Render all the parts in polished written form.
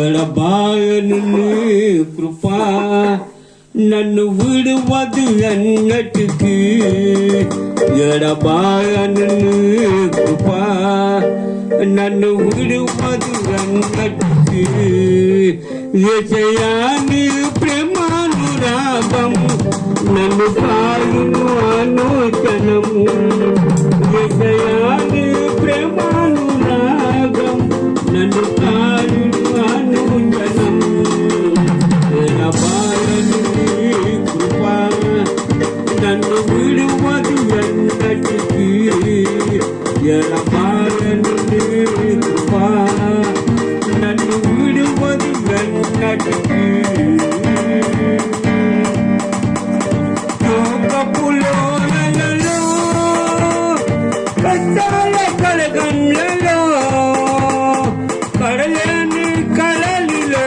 ఎడబాయను నీ కృప నన్ను విడువదు ఎన్నటికీ. ఎడబాయను నీ కృప నన్ను విడువదు ఎన్నటికీ. యేసయ్యా నీ ప్రేమానురాగము నన్ను కాయును అనుక్షణము. యేసయ్యా నీ ప్రేమానురాగం నన్ను కాయును అనుక్షణము. ఎడబాయను నీ కృప నన్ను విడువదు ఎన్నటికీ. ఎడబాయను నీ కృప నన్ను విడువదు ఎన్నటికీ. కష్టాల కడగండ్లలో కడలేని కడలిలో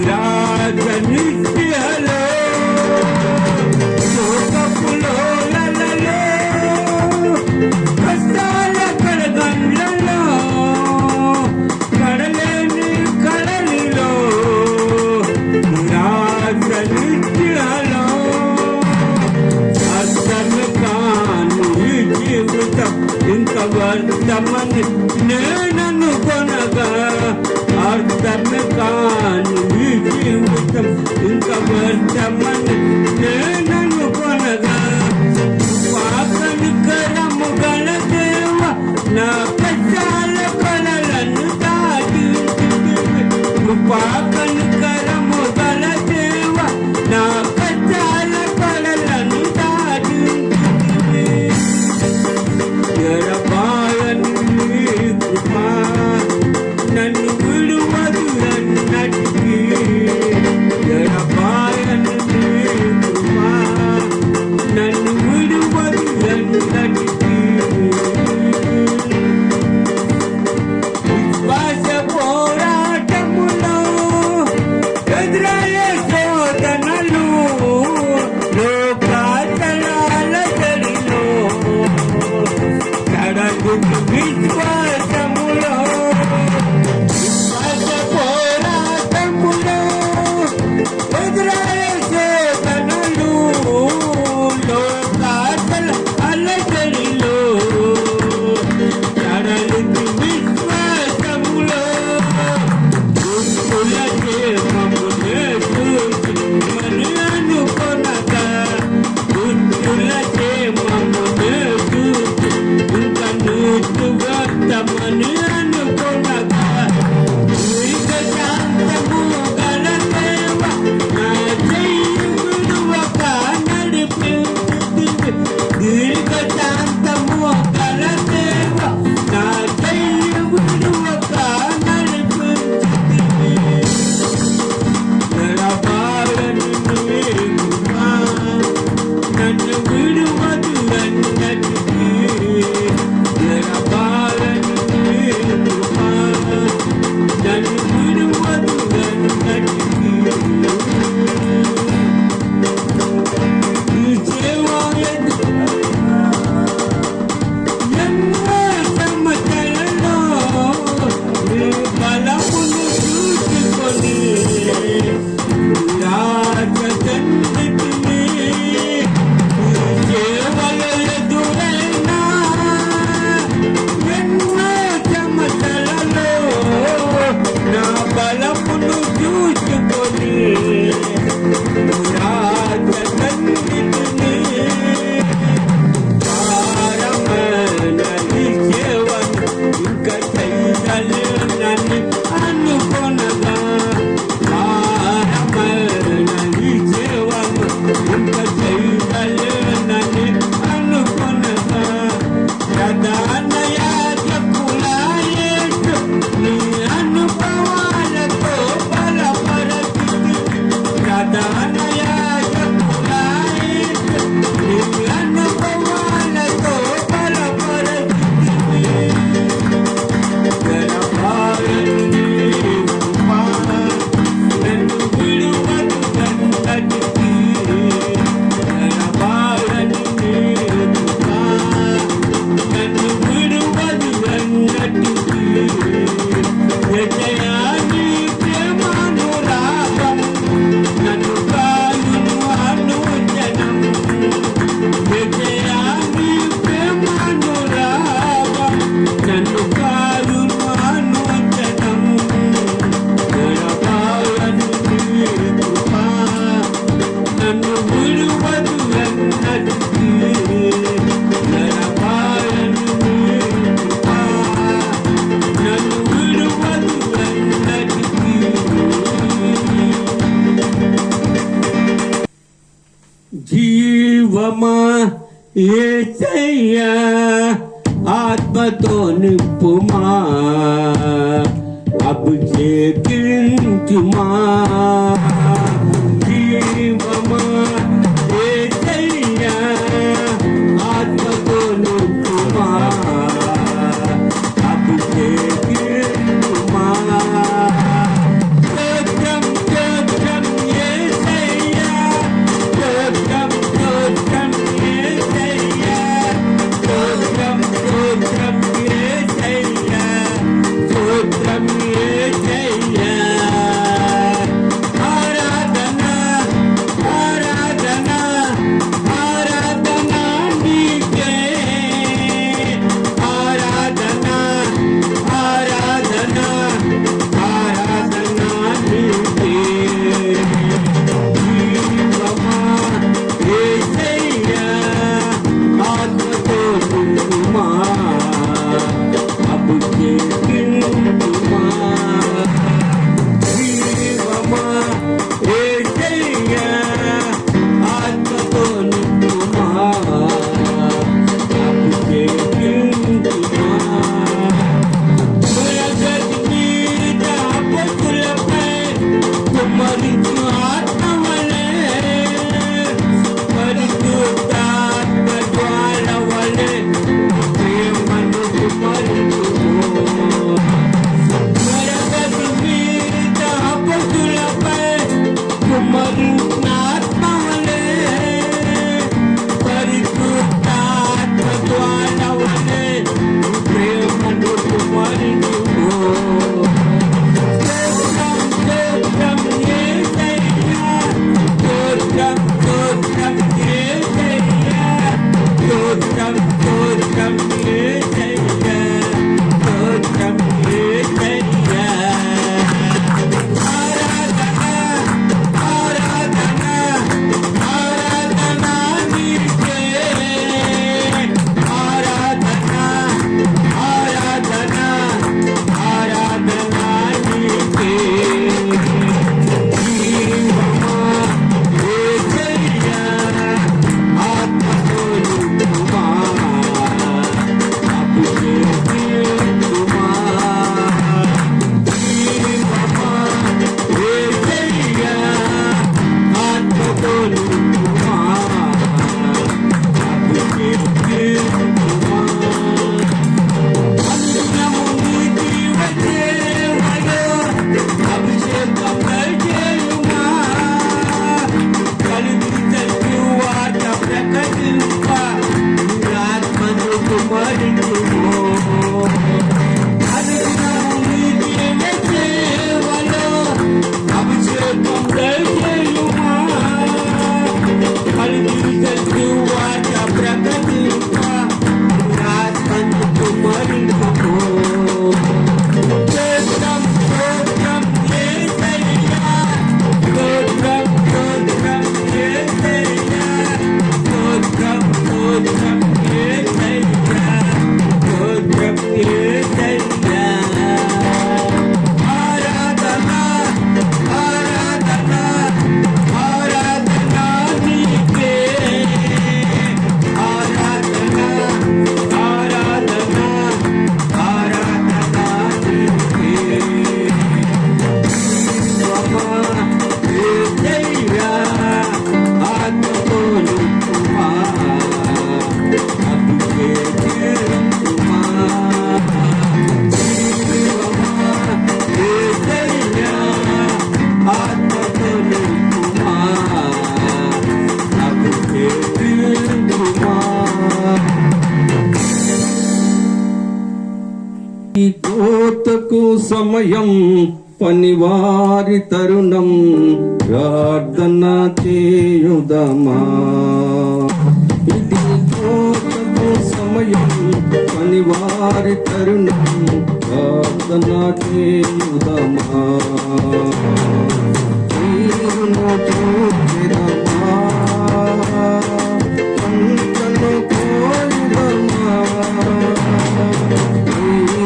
రాజనిత్యలో లోకపులోలలో కష్టాల కడగండ్లలో కడలేని కడలిలో రాజనిత్యలో ఇంక వర్తమని నేనను కొనగా అర్థమే కాని ఈ జీవితం. ఇంక వర్తమని నేనను కొనగా కరము గల దేవ నా కష్టాల కళలను దాటి కరము గల దేవ నా కష్టాల కళలను దాటి. ఎడబాయను నీ కృప నన్ను విడువదు ఎన్నటికీ. ఎడబాయను నీ కృప నన్ను విడువదు ఎన్నటికీ. విశ్వాస పోరాటములో ఎదురయ్యే శోధనలు లోకాతలాల చెడిలో విశ్వాసములో విశ్వాస పోరాటములో ఎదురయ్యే శోధనలు లోకాతల అలజడిలో తడలింది విశ్వాసములో. దుష్టులకే మమ్మునే చూసి మని అనుకొనగా దుష్టులకే మమ్మునే చూసి ఇంక నూతువర్తమని అనుకొనగా దీర్ఘశాంతము గల దేవ నా చెయ్యి విడువక నడిపించితివి. దీర్ఘశాంతము గల దేవ నా చెయ్యి విడువక నడిపించితివి. ఎడబాయను నీ కృప నన్ను విడువదు ఎన్నటికీ. ఎడబాయను నీ జీవమా యేసయ్యా ఆత్మతో నింపుమా అభిషేకించుమా జీవమా యేసయ్యా ఆత్మతో నింపుమా అభిషేకించుమా స్తోత్రం స్తోత్రం యేసయ్యా స్తోత్రం స్తోత్రం యేసయ్యా స్తోత్రం స్తోత్రం యేసయ్యా స్తోత్రం యేసయ్యా ఆరాధన ఆరాధన ఆరాధన నీకే ఆరాధన ఆరాధన ఆరాధన నీకే జీవమా యేసయ్యా ఆత్మతో నింపుమా అభిషేకించుమా జీవమా యేసయ్యా ఆత్మతో నింపుమా అభిషేకించుమా ప్రగతి మీద అపస్తులపై కుమ్మరించు ఆత్మవలే పరిశుద్ధాత్మ జ్వాల వలె ప్రేమను కుమ్మరించుము ప్రగతి మీద అపస్తులపై కుమ్మరించు ఆత్మవలే పరిశుద్ధాత్మ జ్వాల వలె ప్రేమను కుమ్మరించుము స్తోత్రం యేసయ్యా స్తోత్రం స్తోత్రం యేసయ్యా స్తోత్రం స్తోత్రం యేసయ్యా స్తోత్రం యేసయ్యా ఆరాధన ఆరాధన ఆరాధన నీకే ఆరాధన ఆరాధన ఆరాధన నీకే జీవమా యేసయ్యా ఆత్మతో నింపుమా అభిషేకించుమా జీవమా యేసయ్యా ఆత్మతో నింపుమా అభిషేకించుమా అనుదినము నీ జీవసేవలో అభిషేకం దయచేయుమా కలిగించు వార్త ప్రకటింప నీ ఆత్మను కుమ్మరించుము అనుదినము నీ జీవసేవలో అభిషేకం దయచేయుమా కలిగించు వార్త ప్రకటింప నీ ఆత్మను కుమ్మరించుము స్తోత్రం స్తోత్రం యేసయ్యా స్తోత్రం స్తోత్రం యేసయ్యా స్తోత్రం స్తోత్రం యేసయ్యా స్తోత్రం యేసయ్యా ఆరాధన ఆరాధన ఆరాధన నీకే ఆరాధన ఆరాధన ఆరాధన నీకే జీవమా యేసయ్యా ఆత్మతో నింపుమా అభిషేకించుమా జీవమా యేసయ్యా ఆత్మతో నింపుమా అభిషేకించుమా ఈ కోతకు సమయం పనివారి తరుణం ప్రార్థన చేయుదమా ఇది కోతకు సమయం పనివారి తరుణం ప్రార్థన చేయుదమా తీరును చూచెదమా పంటను కోయుదమా తీరును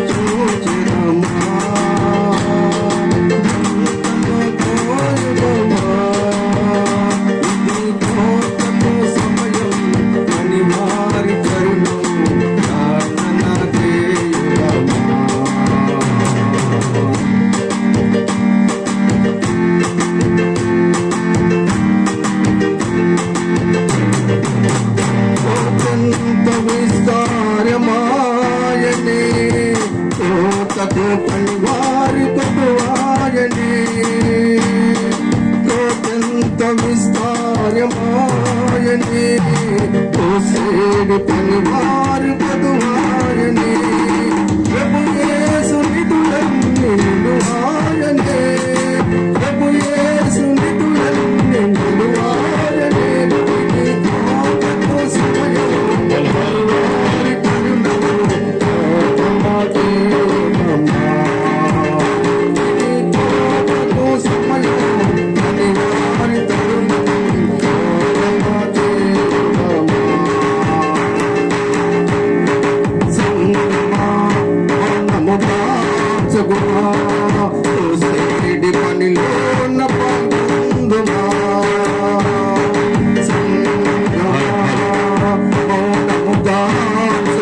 చూచెదమా పంటను కోయుదమా ఇది కోతకు సమయం కోతకు పనివారి కొట్టువాయని కోటెంత విస్తారమాయని కోసేడి పనివారి కొట్టువాయని ప్రభు యేసు నిధులన్నీ నిలువాయని ప్రభు యేసు నిధులన్నీ నిలువాయని కోతకు సమయం పనివారి కరుణము పనిలో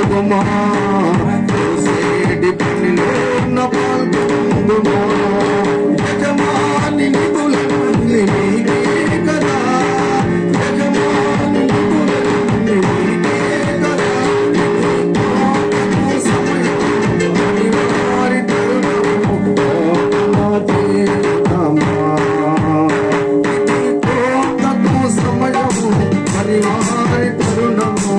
పందుమా పనిలో పాల్గొందుమా యజమాని నిధులన్నీ నీకే కదా యజమాని నిధులన్నీ నీకే కదా సమయం పనివారి తరుణము కోతకు సమయము పనివారి తరుణము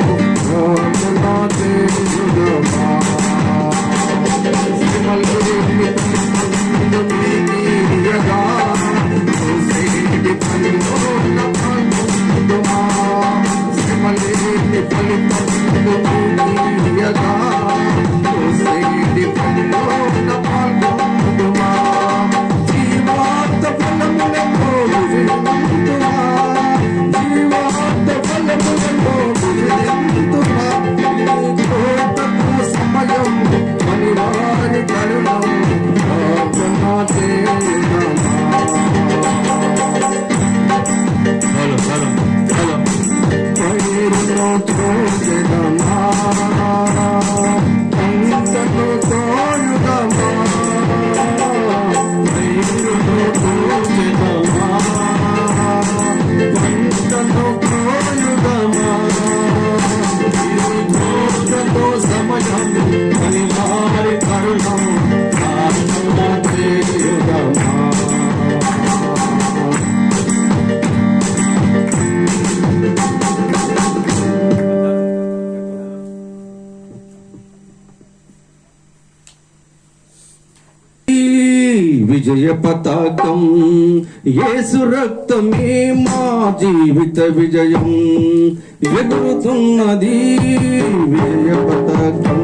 సమయం పనివారి కరుణము సమయం పనివారి కరుణము విజయ పతాకం యేసు రక్తమే మా జీవిత విజయం ఎగురుతున్నది విజయ పతాకం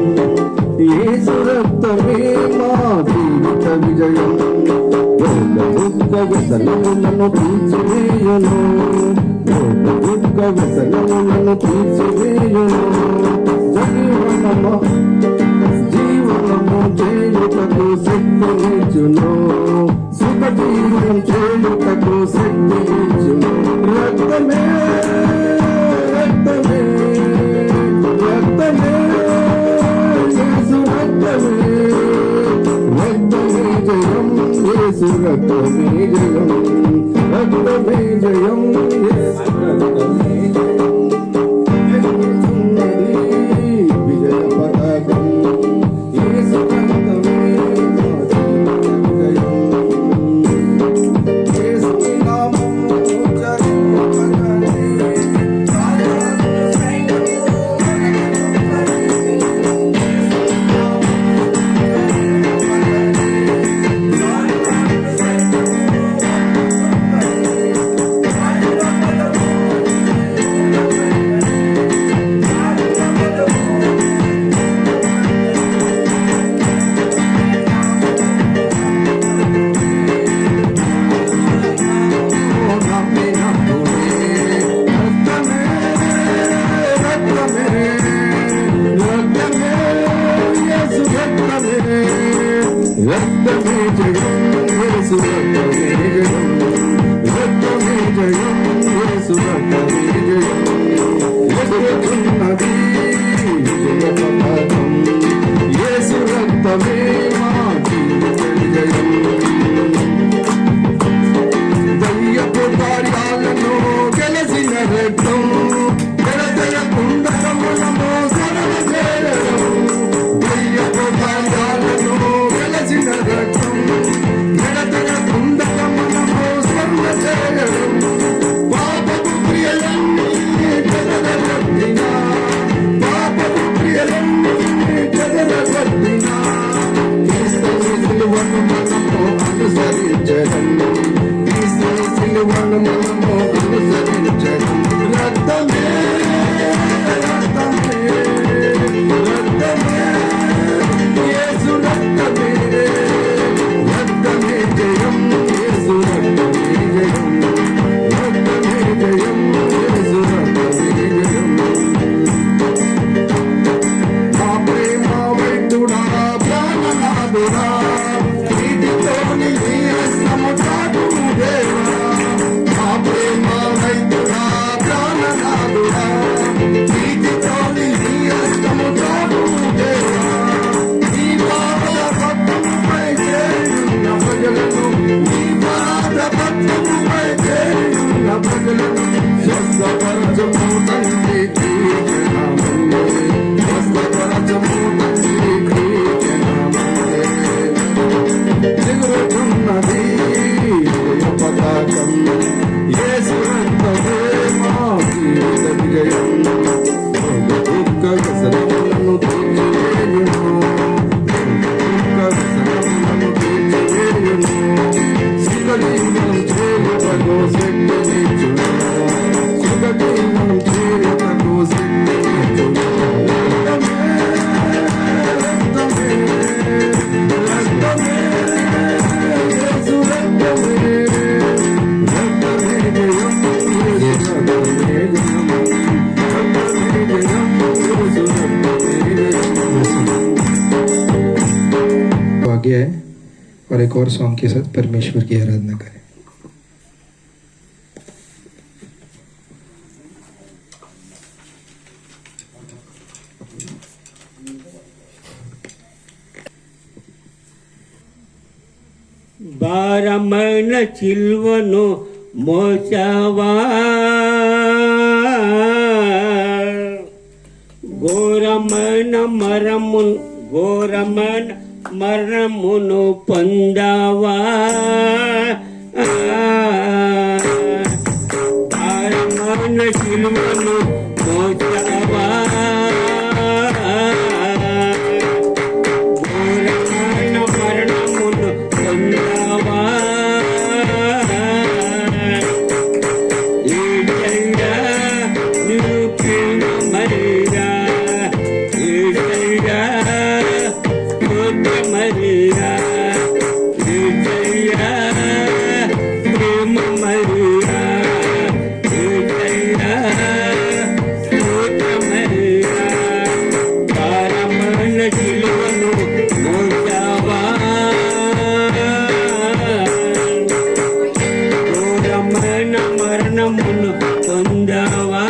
యేసు రక్తమే మా జీవిత విజయం దుఃఖ వ్యసనములను తీర్చివేయును దుఃఖ వ్యసనములను తీర్చివేయును జీవనము చేయుటకు శక్తినిచ్చును సుఖ జీవనం చేయుటకు శక్తినిచ్చును రక్తమే రక్తమే రక్తమే యేసు రక్తమే రక్తమే జయం యేసు రక్తమే జయం రక్తమే జయం యేసు రక్తమే ప్రాణనాథుడా నీతితోని నీ హస్తము చాటుము దేవా మా ప్రేమ రైతుడా ప్రాణనాథుడా నీతితోని నీ హస్తము చాటుము దేవా నీ పాద పద్మముపై చేయున్న ప్రజలను నీ పాద పద్మముపై చేయున్న ప్రజలను స్వస్థపరచము తండ్రి కీర్తనములే స్వస్థపరచము తండ్రి కీర్తనములే ఎగురుతున్నది పతాకం యేసు రక్తమే మా జీవిత విజయం దుఃఖ వ్యసనములను తీర్చివేయును దుఃఖ వ్యసనములను తీర్చివేయును సుఖజీవనం చేయుటకు శక్తినిచ్చును సుఖజీవనం చేయుటకు శక్తినిచ్చును రక్తమే యేసు రక్తమే రక్తమే జయం యేసు రక్తమే జయం రక్తమే జయం యేసు రక్తమే జయం आगे है और एक और सॉन्ग के साथ परमेश्वर की आराधना करें। భారమైన చిల్వను మోసవా ఘోరమైన మరణమును పొందావా భారమైన చిల్వను మోసవా ఘోరమైన మరణమును పొందావా ఏసయ్యా నీవు ప్రేమమయ్యా ఏసయ్యా స్తోత్రమయ్యా ఏసయ్యా ప్రేమమయ్యా ఏసయ్యా స్తోత్రమయ్యా భారమైన సిలువను మోసావా ఘోరమైన మరణమును పొందావా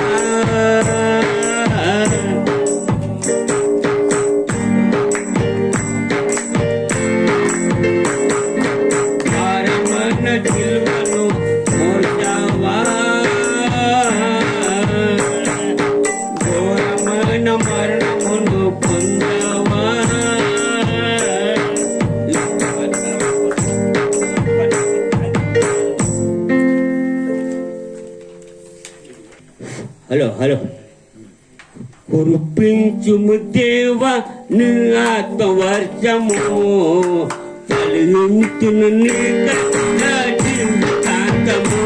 భారమైన సిలువను మోసావా ఘోరమైన మరణమును పొందావా హలో హలో కురిపించుము దేవా నీ ఆత్మవర్షము ఫలించును నీ జీవితాంతము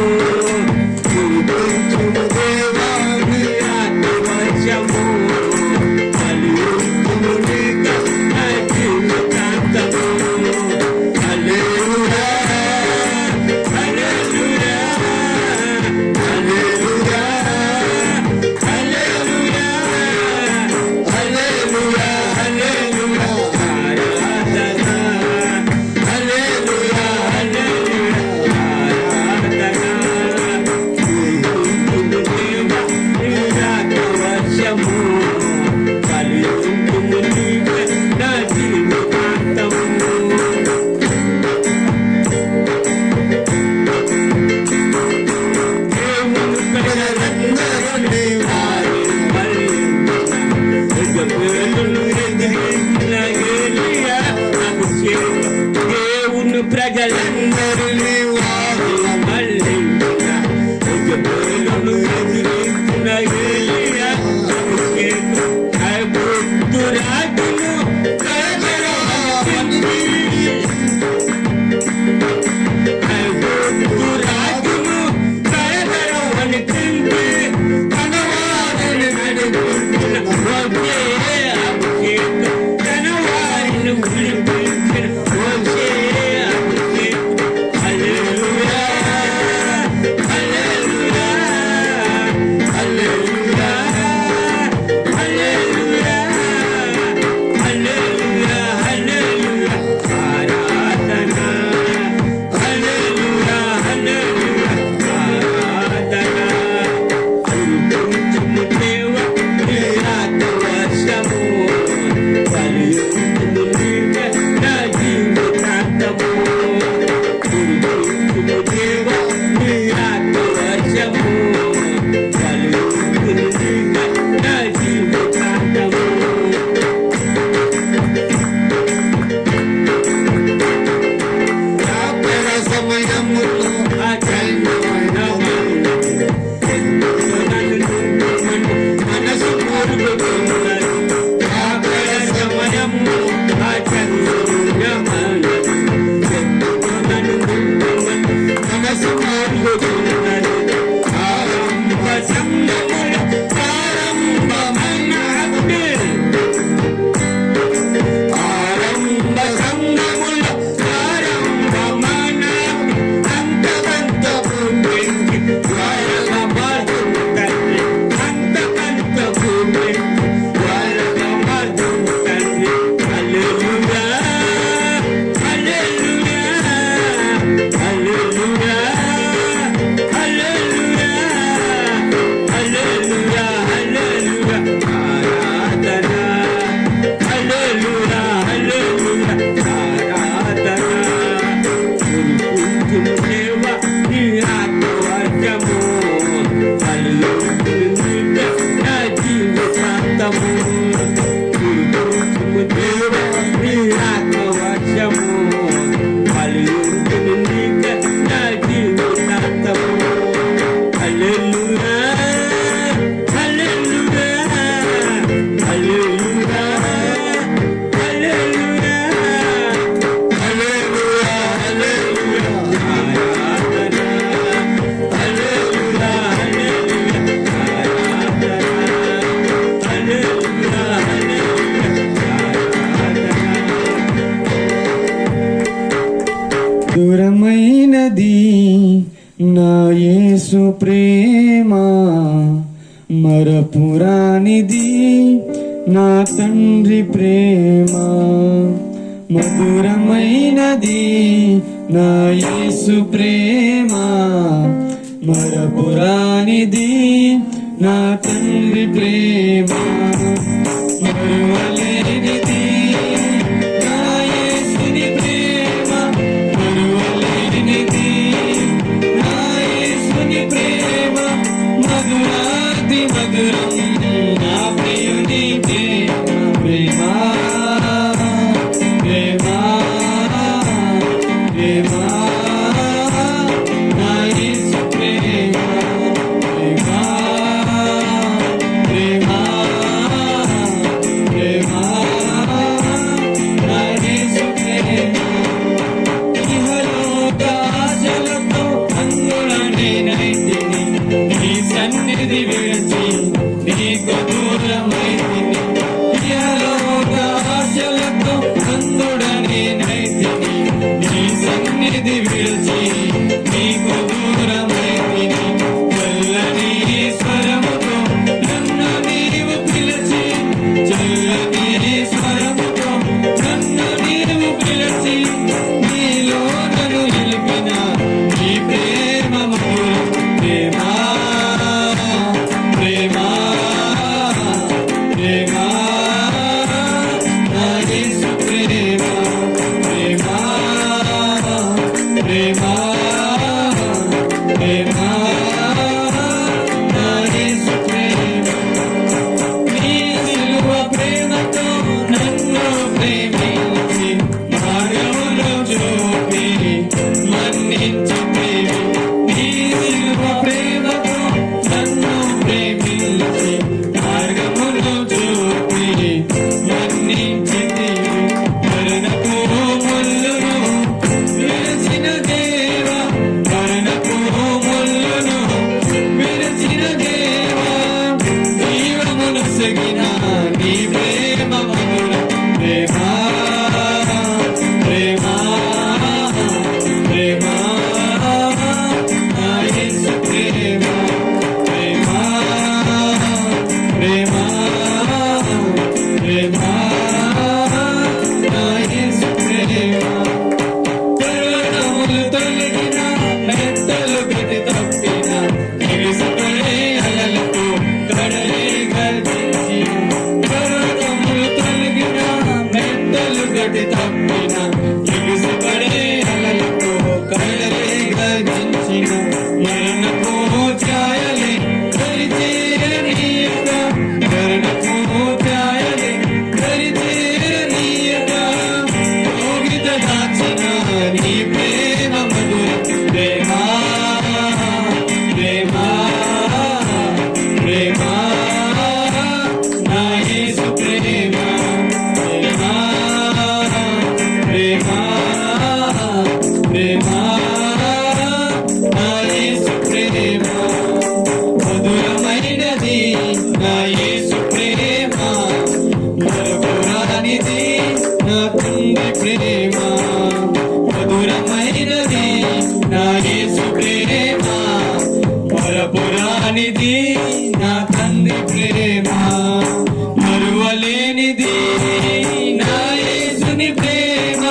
కురిపించుము దేవా నీ ఆత్మవర్షము ఫలించును నీ జీవితాంతము హల్లెలూయా హల్లెలూయా హల్లెలూయా హల్లెలూయా హల్లెలూయా హల్లెలూయా ఆరాధన హల్లెలూయా హల్లెలూయా మధురమైనది నా యేసు ప్రేమ, మరపురానిది నా తండ్రి ప్రేమ. మధురమైనది నా యేసు ప్రేమ, మరపురానిది నా తండ్రి ప్రేమ. మరువలేనిది నా యేసుని ప్రేమ, మరువలేనిది నా యేసుని ప్రేమ. మధురాతి మధురం నా ప్రియుని ప్రేమ, ప్రేమ, ప్రేమ, నా యేసు ప్రేమ, ప్రేమ, ప్రేమ, ప్రేమ, నా యేసు ప్రేమ. ఇహలోక ఆశలతో అందులనేనైతిని, నీ సన్నిధి విడిచి నీకు దూరమైతిని. ఇహలోక ఆశలతో అందుడనేనైతిని, నీ సన్నిధి విడిచి నీకు దూరమైతిని. చల్లని స్వరముతో నన్ను నీవు పిలిచి, చల్లని స్వరముతో నన్ను నీవు పిలిచి, నీలో నన్ను నిలిపిన నీ ప్రేమ మధురం. ప్రేమ, ప్రేమ, ప్రేమ, నా యేసు ప్రేమ, ప్రేమ, ప్రేమ, ప్రేమ, నా యేసు ప్రేమ. నీ సిలువ ప్రేమతో నన్ను ప్రేమించి, మార్గములో చూపి మన్నించితివి. నీ సిలువ ప్రేమతో నన్ను ప్రేమించి, మార్గములో చూపి మన్నించితివి. మరణపు ముళ్ళును విరచిన దేవా, మరణపు ముళ్ళును విరచిన దేవా, జీవమును సగిన నీ ప్రేమ మధురం. ప్రేమ, ప్రేమ, ప్రేమ, నా యేసు ప్రేమ, ప్రేమ, ప్రేమ, ప్రేమ, నా యేసు ప్రేమ. పర్వతములు తొలగిన, మెట్టలు గతి తప్పిన, ఎగిసిపడే అలలకు కడలే గర్జించిన. పర్వతములు తొలగిన, మెట్టలు గతి తప్పిన, ఎగిసిపడే అలలకు కడలే గర్జించిన. మరణపు ఛాయలే దరిచేరనీయగా, మరణపు ఛాయలే దరిచేరనీయగా, యోగిత దాచిన నీ ప్రేమ మధురం. ప్రేమ, ప్రేమ, ప్రేమ, నా యేసు ప్రేమ, ప్రేమ, ప్రేమ, ప్రేమ, నా యేసు ప్రేమ. మధురమైనది నా యేసు ప్రేమ, మరపురానిది నా తండ్రి ప్రేమ. మధురమైనది నా యేసు ప్రేమ, మరపురానిది నా తండ్రి ప్రేమ. మరువలేనిది నా యేసుని ప్రేమ,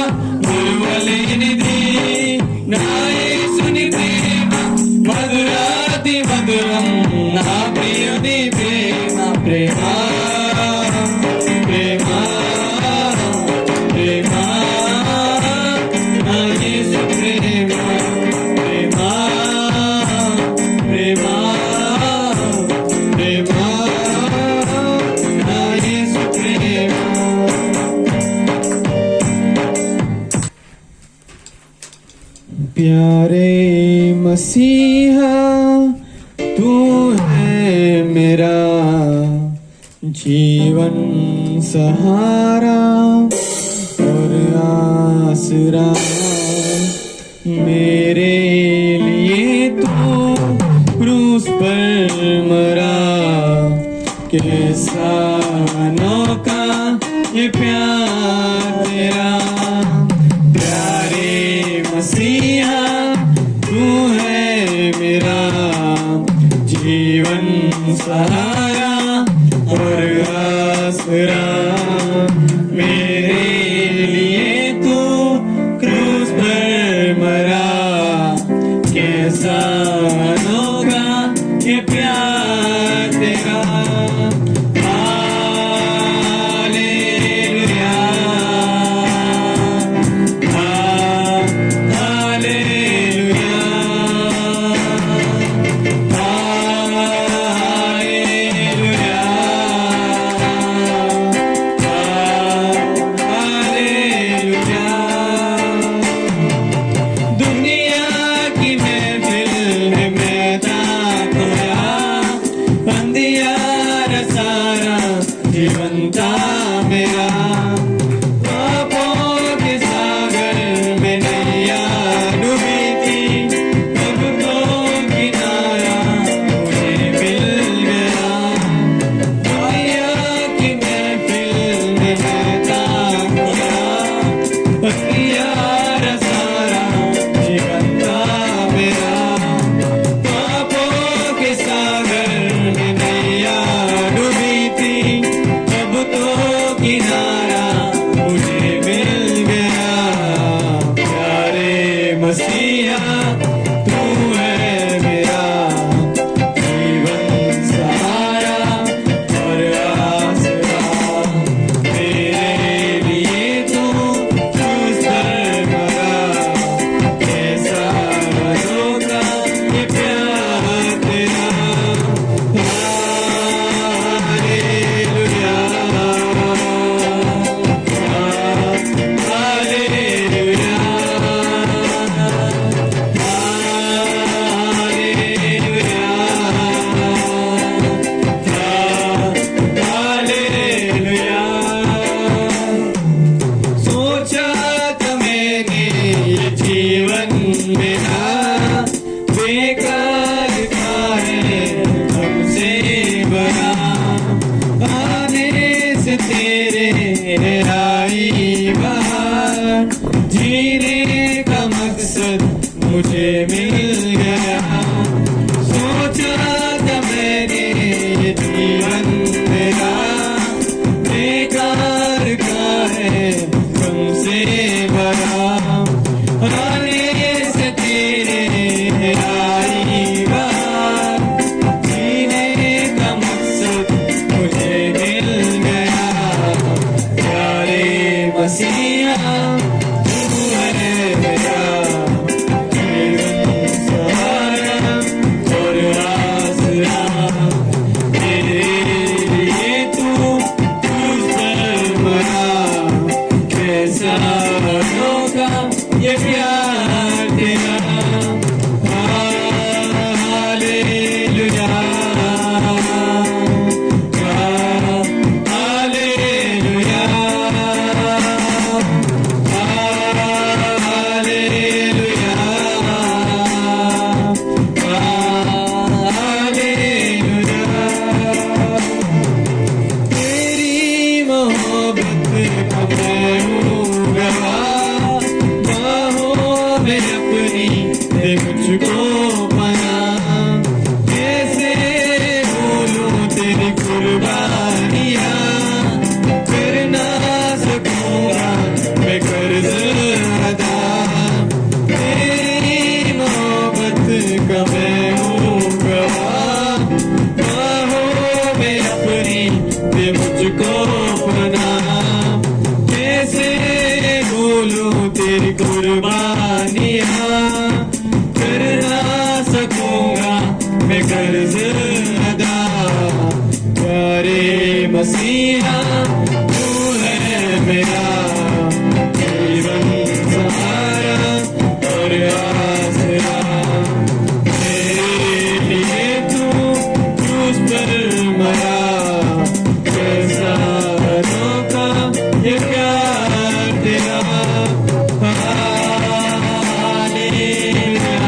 మరువలేనిది నా యేసుని ప్రేమ. మధురాతి మధురం నా ప్రియుని ప్రేమ, ప్రేమ, ప్రేమ, ప్రేమ, నా యేసు ప్రేమ, ప్రేమ, ప్రేమ, ప్రేమ, నా యేసు ప్రేమ. प्यारे मसीहा तू है मेरा जीवन सहारा और आसरा, मेरे लिए तू क्रूस पर मरा। कैसा अनोखा ये प्यार तेरा, प्यारे मसीहा हथियार सारा जीवन का मेरा, पापों के सागर में नैया डूबी थी, अब तो किनारा मुझे मिल गया। प्यारे मसीहा तू है मेरा जीवन सहारा और आसरा, मेरे लिए तू क्रूस पर मरा, कैसा अनोखा ये प्यार तेरा। Hallelujah, hallelujah, hallelujah. सोचा था मैंने ये जीवन मेरा बेकार का है हमसे बना, आने से तेरे आई बाहर, जीने का मकसद मुझे मिल गया। सोचा था मैंने ये जीवन मेरा बेकार का है तुमसे भरा, आने से तेरे आई बात, जीने का मकसद मुझे मिल गया। प्यारे मसीहा तू है मेरा जीवन सहारा और आसरा, मेरे लिए तू क्रूस पर मरा, कैसा अनोखा ये प्यार तेरा। Hallelujah, hallelujah, hallelujah. तेरी मोहब्बत का मैं हूँ गवाह, बाहों में अपनी दे मुझको पनाह, कैसे भूलूं तेरी कुर्बानियाँ, कर ना सकूंगा मैं कर्ज अदा। तेरी मोहब्बत का मैं हूँ गवाह, बाहों में अपनी दे मुझको पनाह, कैसे भूलूं तेरी कुर्बानियाँ, कर ना सकूंगा मैं कर्ज अदा। प्यारे मसीहा तू है मेरा जीवन सहारा और आसरा, मेरे लिए तू क्रूस पर मरा, कैसा अनोखा ये प्यार तेरा। हालेलुया,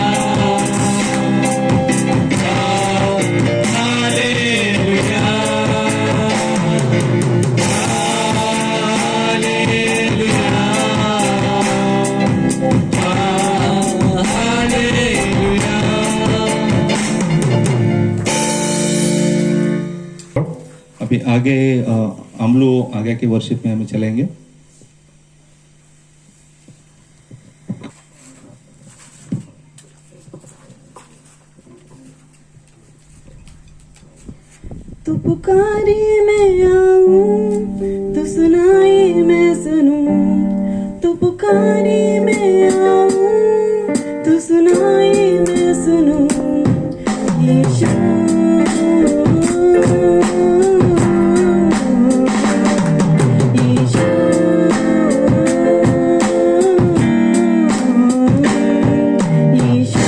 हालेलुया, अभी आगे हम लोग आगे के वर्शिप में हमें चलेंगे। तू पुकारे मैं आऊं, तू सुनाए मैं सुनूं, तू पुकारे मैं आऊं, तू सुनाए मैं सुनूं। यीशु यीशु यीशु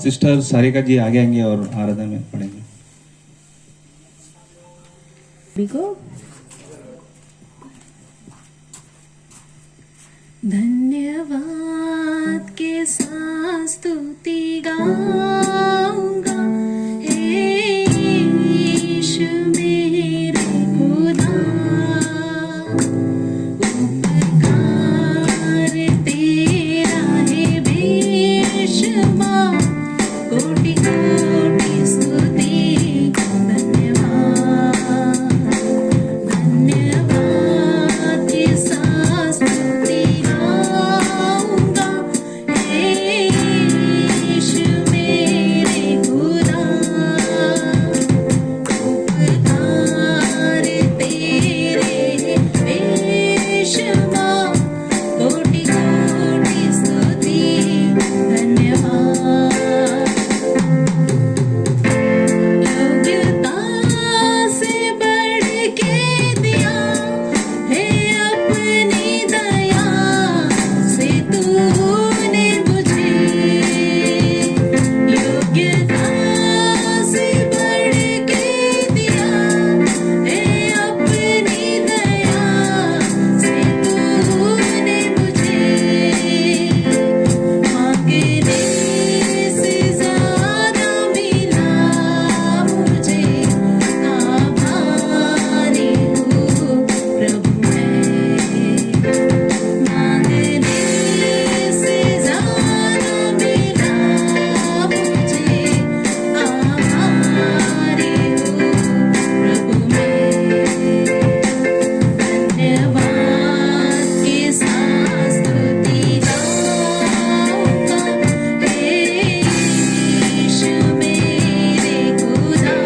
सिस्टर सारिका जी आगे आएंगे और आराधना में पढ़ेंगे। बिको धन्यवाद के साथ स्तुति गाऊंगा हे यीशु मेरे खुदा, उपकार तेरा है बेशुमार, कोटि कोटि स्तुति धन्यवाद, धन्यवाद के साथ स्तुति गाऊंगा हे यीशु मेरे खुदा, उपकार तेरे बेशुमार, कोटि कोटि स्तुति धन्यवाद। योग्यता से बढ़ के दिया है अपनी दया से तूने मुझे, योग्यता से बढ़ के दिया है अपनी दया से तूने मुझे, मांगने से ज्यादा मिला मुझे, आभारी हूँ प्रभु मैं, मांगने से ज्यादा मिला मुझे, आभारी हूँ प्रभु मैं, धन्यवाद के साथ स्तुति गाऊंगा हे यीशु मेरे खुदा,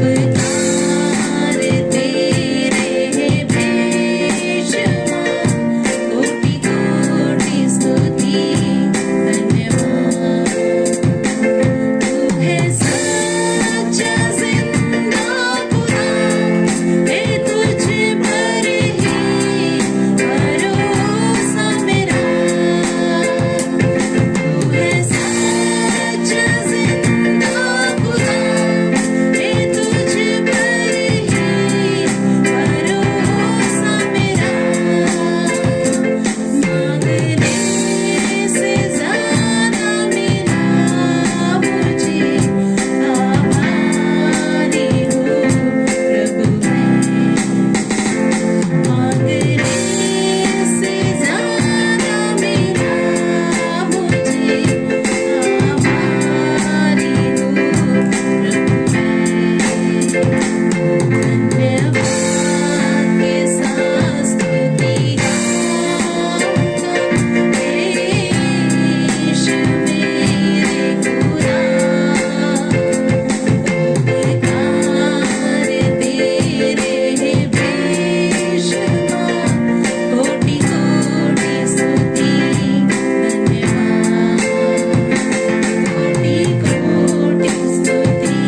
उपकार तेरे है बेशुमार, कोटि कोटि स्तुति धन्यवाद। तू है सच्चा जिंदा खुदा, है तुझ पर ही भरोसा मेरा, तू है सच्चा जिंदा खुदा, है तुझ पर ही भरोसा मेरा, मांगने से ज्यादा मिला मुझे, आभारी हूँ प्रभु मैं, मांगने से ज्यादा मिला मुझे, आभारी हूँ प्रभु मैं, धन्यवाद के साथ स्तुति गाऊंगा हे यीशु मेरे खुदा, उपकार तेरे है बेशुमार, कोटि कोटि स्तुति धन्यवाद, कोटि कोटि स्तुति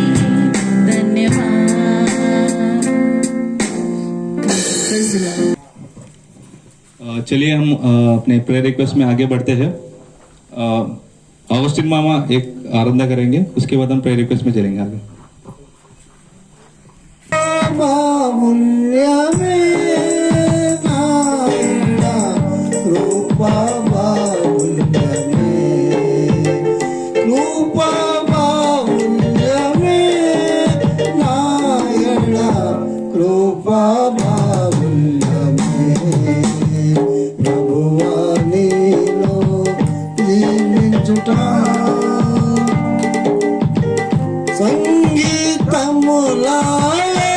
धन्यवाद। Praise the Lord. चलिए हम अपने प्रेयर रिक्वेस्ट में आगे बढ़ते हैं। ऑगस्टिन मामा एक आराधना करेंगे, उसके बाद हम प्रेयर रिक्वेस्ट में चलेंगे आगे। बाहुल्यमे नायण कृपा बाहुल्यमे, कृपा बाहुल्यमे नायण कृपा बाहुल्यमे, ప్రభువా నీలో జీవించుట సంగీతములాయే,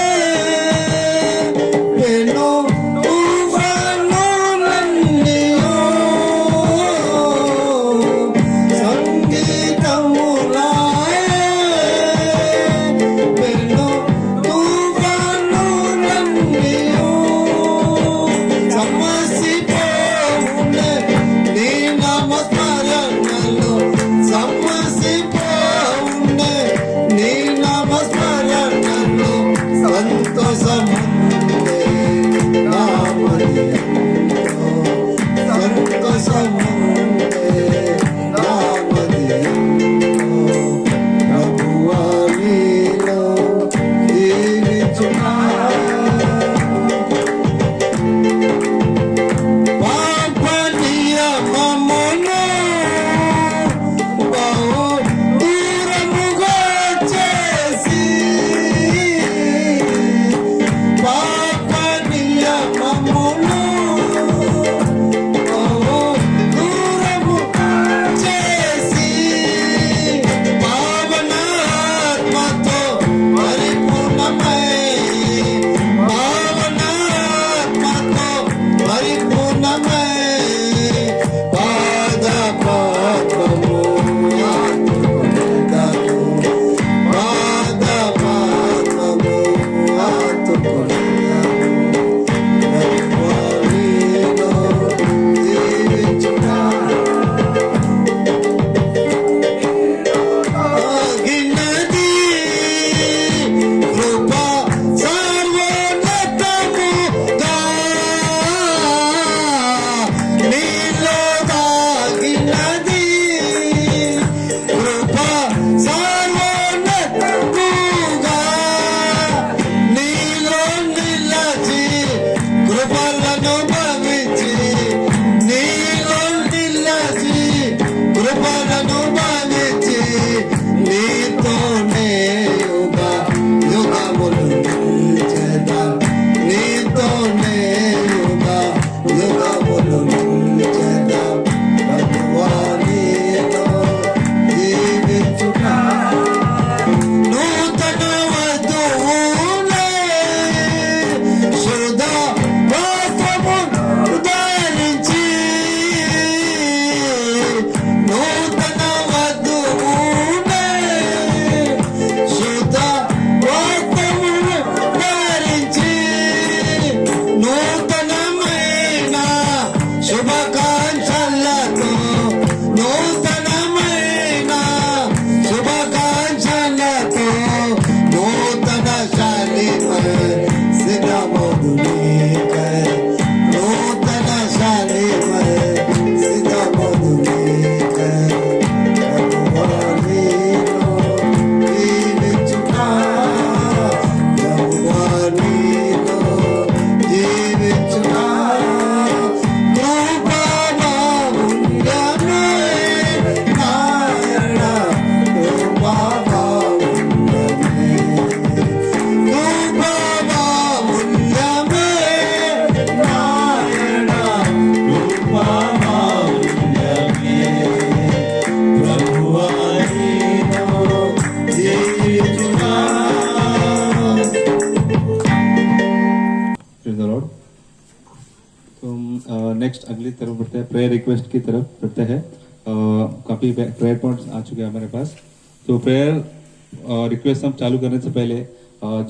ఎన్నో ఊహలన్నీయో प्रेयर रिक्वेस्ट की तरफ बढ़ते हैं। काफ़ी प्रेयर पॉइंट्स आ चुके हैं हमारे पास। तो प्रेयर रिक्वेस्ट हम चालू करने से पहले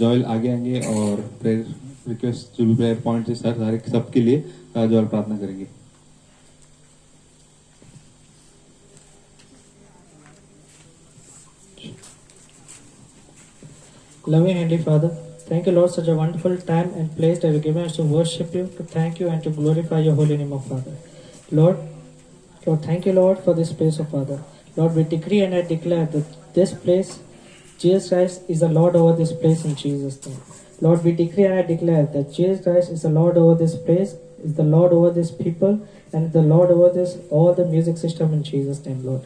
जॉयल आगे आएंगे और प्रेयर रिक्वेस्ट जो भी प्रेयर पॉइंट्स है सारे सबके लिए जॉयल प्रार्थना करेंगे। Loving Heavenly Father, thank you, Lord, such a wonderful time and place that you have given us to worship you, to thank you, and to glorify your holy name, O Father. Lord, thank you, Lord, for this place, O Father. Lord, we decree and I declare that this place, Jesus Christ, is the Lord over this place in Jesus' name. Lord, we decree and I declare that Jesus Christ is the Lord over this place, is the Lord over this people, and the Lord over this all the music system in Jesus' name, Lord.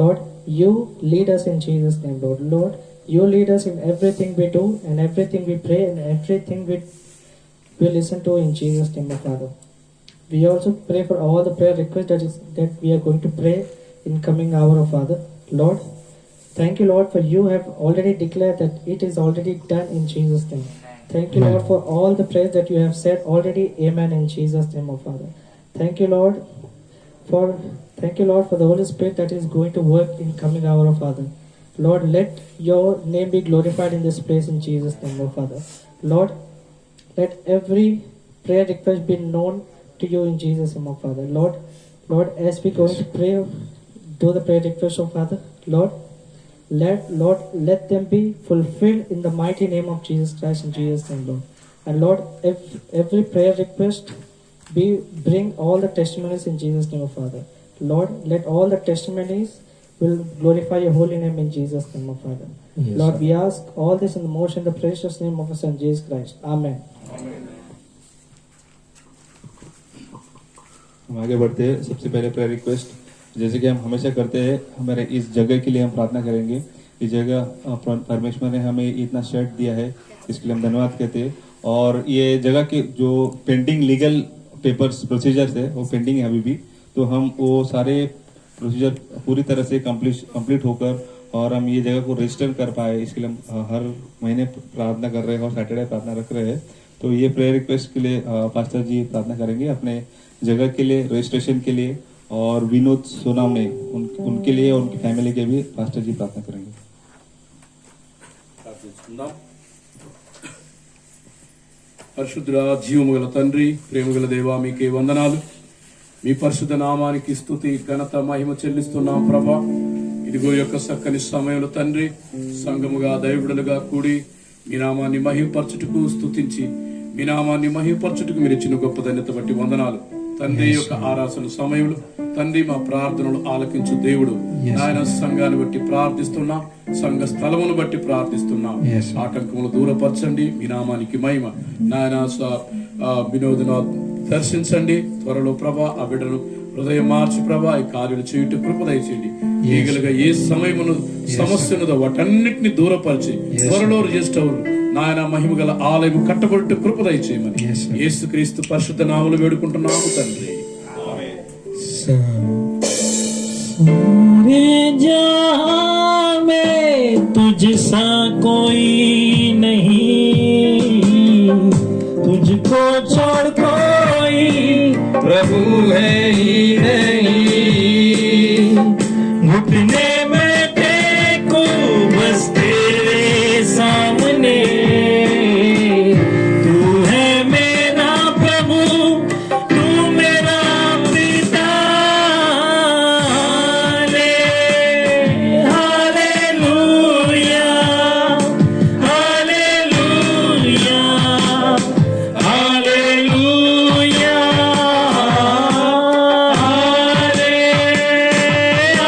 Lord, you lead us in Jesus' name, Lord. Lord, you lead us in everything we do and everything we pray and everything we listen to in Jesus' name, O Father. We also pray for all the prayer requests that we are going to pray in coming hour, O Father. Lord, thank you, Lord, for you have already declared that it is already done in Jesus' name. Thank you, Lord, for all the prayers that you have said already. Amen in Jesus' name, O Father. Thank you, Lord, for the Holy Spirit that is going to work in coming hour, O Father. Lord, let your name be glorified in this place in Jesus' name, O Father. Lord, let every prayer request be known to you in Jesus' name, O Father. Lord, as we going to pray, do the prayer request, O Father. Lord, let them be fulfilled in the mighty name of Jesus Christ in Jesus' name, Lord. And Lord, if every prayer request bring all the testimonies in Jesus' name, O Father. Lord, let all the testimonies will glorify your holy name in Jesus' name, O Father. Yes, Lord, sir. we ask all this in the most in the precious name of our Son Jesus Christ. Amen. हम आगे बढ़ते हैं। सबसे पहले prayer request जैसे कि हम हमेशा करते हैं, हमारे इस जगह के लिए हम प्रार्थना करेंगे। इस जगह परमेश्वर ने हमें इतना शेड दिया है, इसके लिए हम धन्यवाद कहते हैं। और ये जगह के जो पेंडिंग लीगल पेपर्स प्रोसीजर्स है वो पेंडिंग है अभी भी, तो हम वो सारे प्रोसीजर पूरी तरह से कंप्लीट होकर और हम ये जगह को रजिस्टर कर पाए, इसके लिए हम हर महीने प्रार्थना कर रहे हैं और सैटरडे प्रार्थना रख रहे हैं। तो ये प्रेयर रिक्वेस्ट के लिए पास्टर जी प्रार्थना करेंगे अपने जगह के लिए, रजिस्ट्रेशन के लिए, और विनोद सोनावने उनके लिए और उनकी फैमिली के भी पास्टर जी प्रार्थना करेंगे। పరిశుద్ధుడా జీవము గల తండ్రి, ప్రేమ గల దేవా, మీకే వందనాలు. మీ పరిశుద్ధ నామానికి స్తుతి ఘనత మహిమ చెల్లిస్తున్నాం ప్రభా. ఇదిగో యొక్క చక్కని సమయంలో తండ్రి సంఘముగా దైవడులుగా కూడి మీ నామాన్ని మహిమపరచుటకు స్తుతించి మీ నామాన్ని మహిమపరచుటకు మీరు ఇచ్చిన గొప్ప ధన్యత బట్టి వందనాలు తండ్రి. యొక్క ఆరాధన సమయంలో తండ్రి మా ప్రార్థనలు ఆలకించు దేవుడు, ఆయన సంఘాన్ని బట్టి ప్రార్థిస్తున్నాం, సంఘ స్థలమును బట్టి ప్రార్థిస్తున్నాం. ఆటంకములు దూరపరచండి, మీ నామానికి మహిమ. నాయన వినోదను దర్శించండి త్వరలో ప్రభా. ఆ బిడ్డను హృదయం మార్చి ప్రభా ఈ కార్యాలు చేయుట కృప దయచేయండి. ఈగలుగా ఏ సమయమును సమస్యనుదో వాటన్నిటిని దూరపరిచి త్వరలో రిజిస్టర్ నాయన మహిమ గల ఆలయం కట్టబడి కృప దయచేయమని యేసుక్రీస్తు పరిశుద్ధ నామములో వేడుకుంటున్నాము తండ్రి. सारे जहां में तुझसा कोई नहीं, तुझको छोड़ कोई प्रभु है ही नहीं। घुटने में टेको बस तेरे सामने, तू है मेरा प्रभु, तू मेरा पिता। Hallelujah, hallelujah, hallelujah,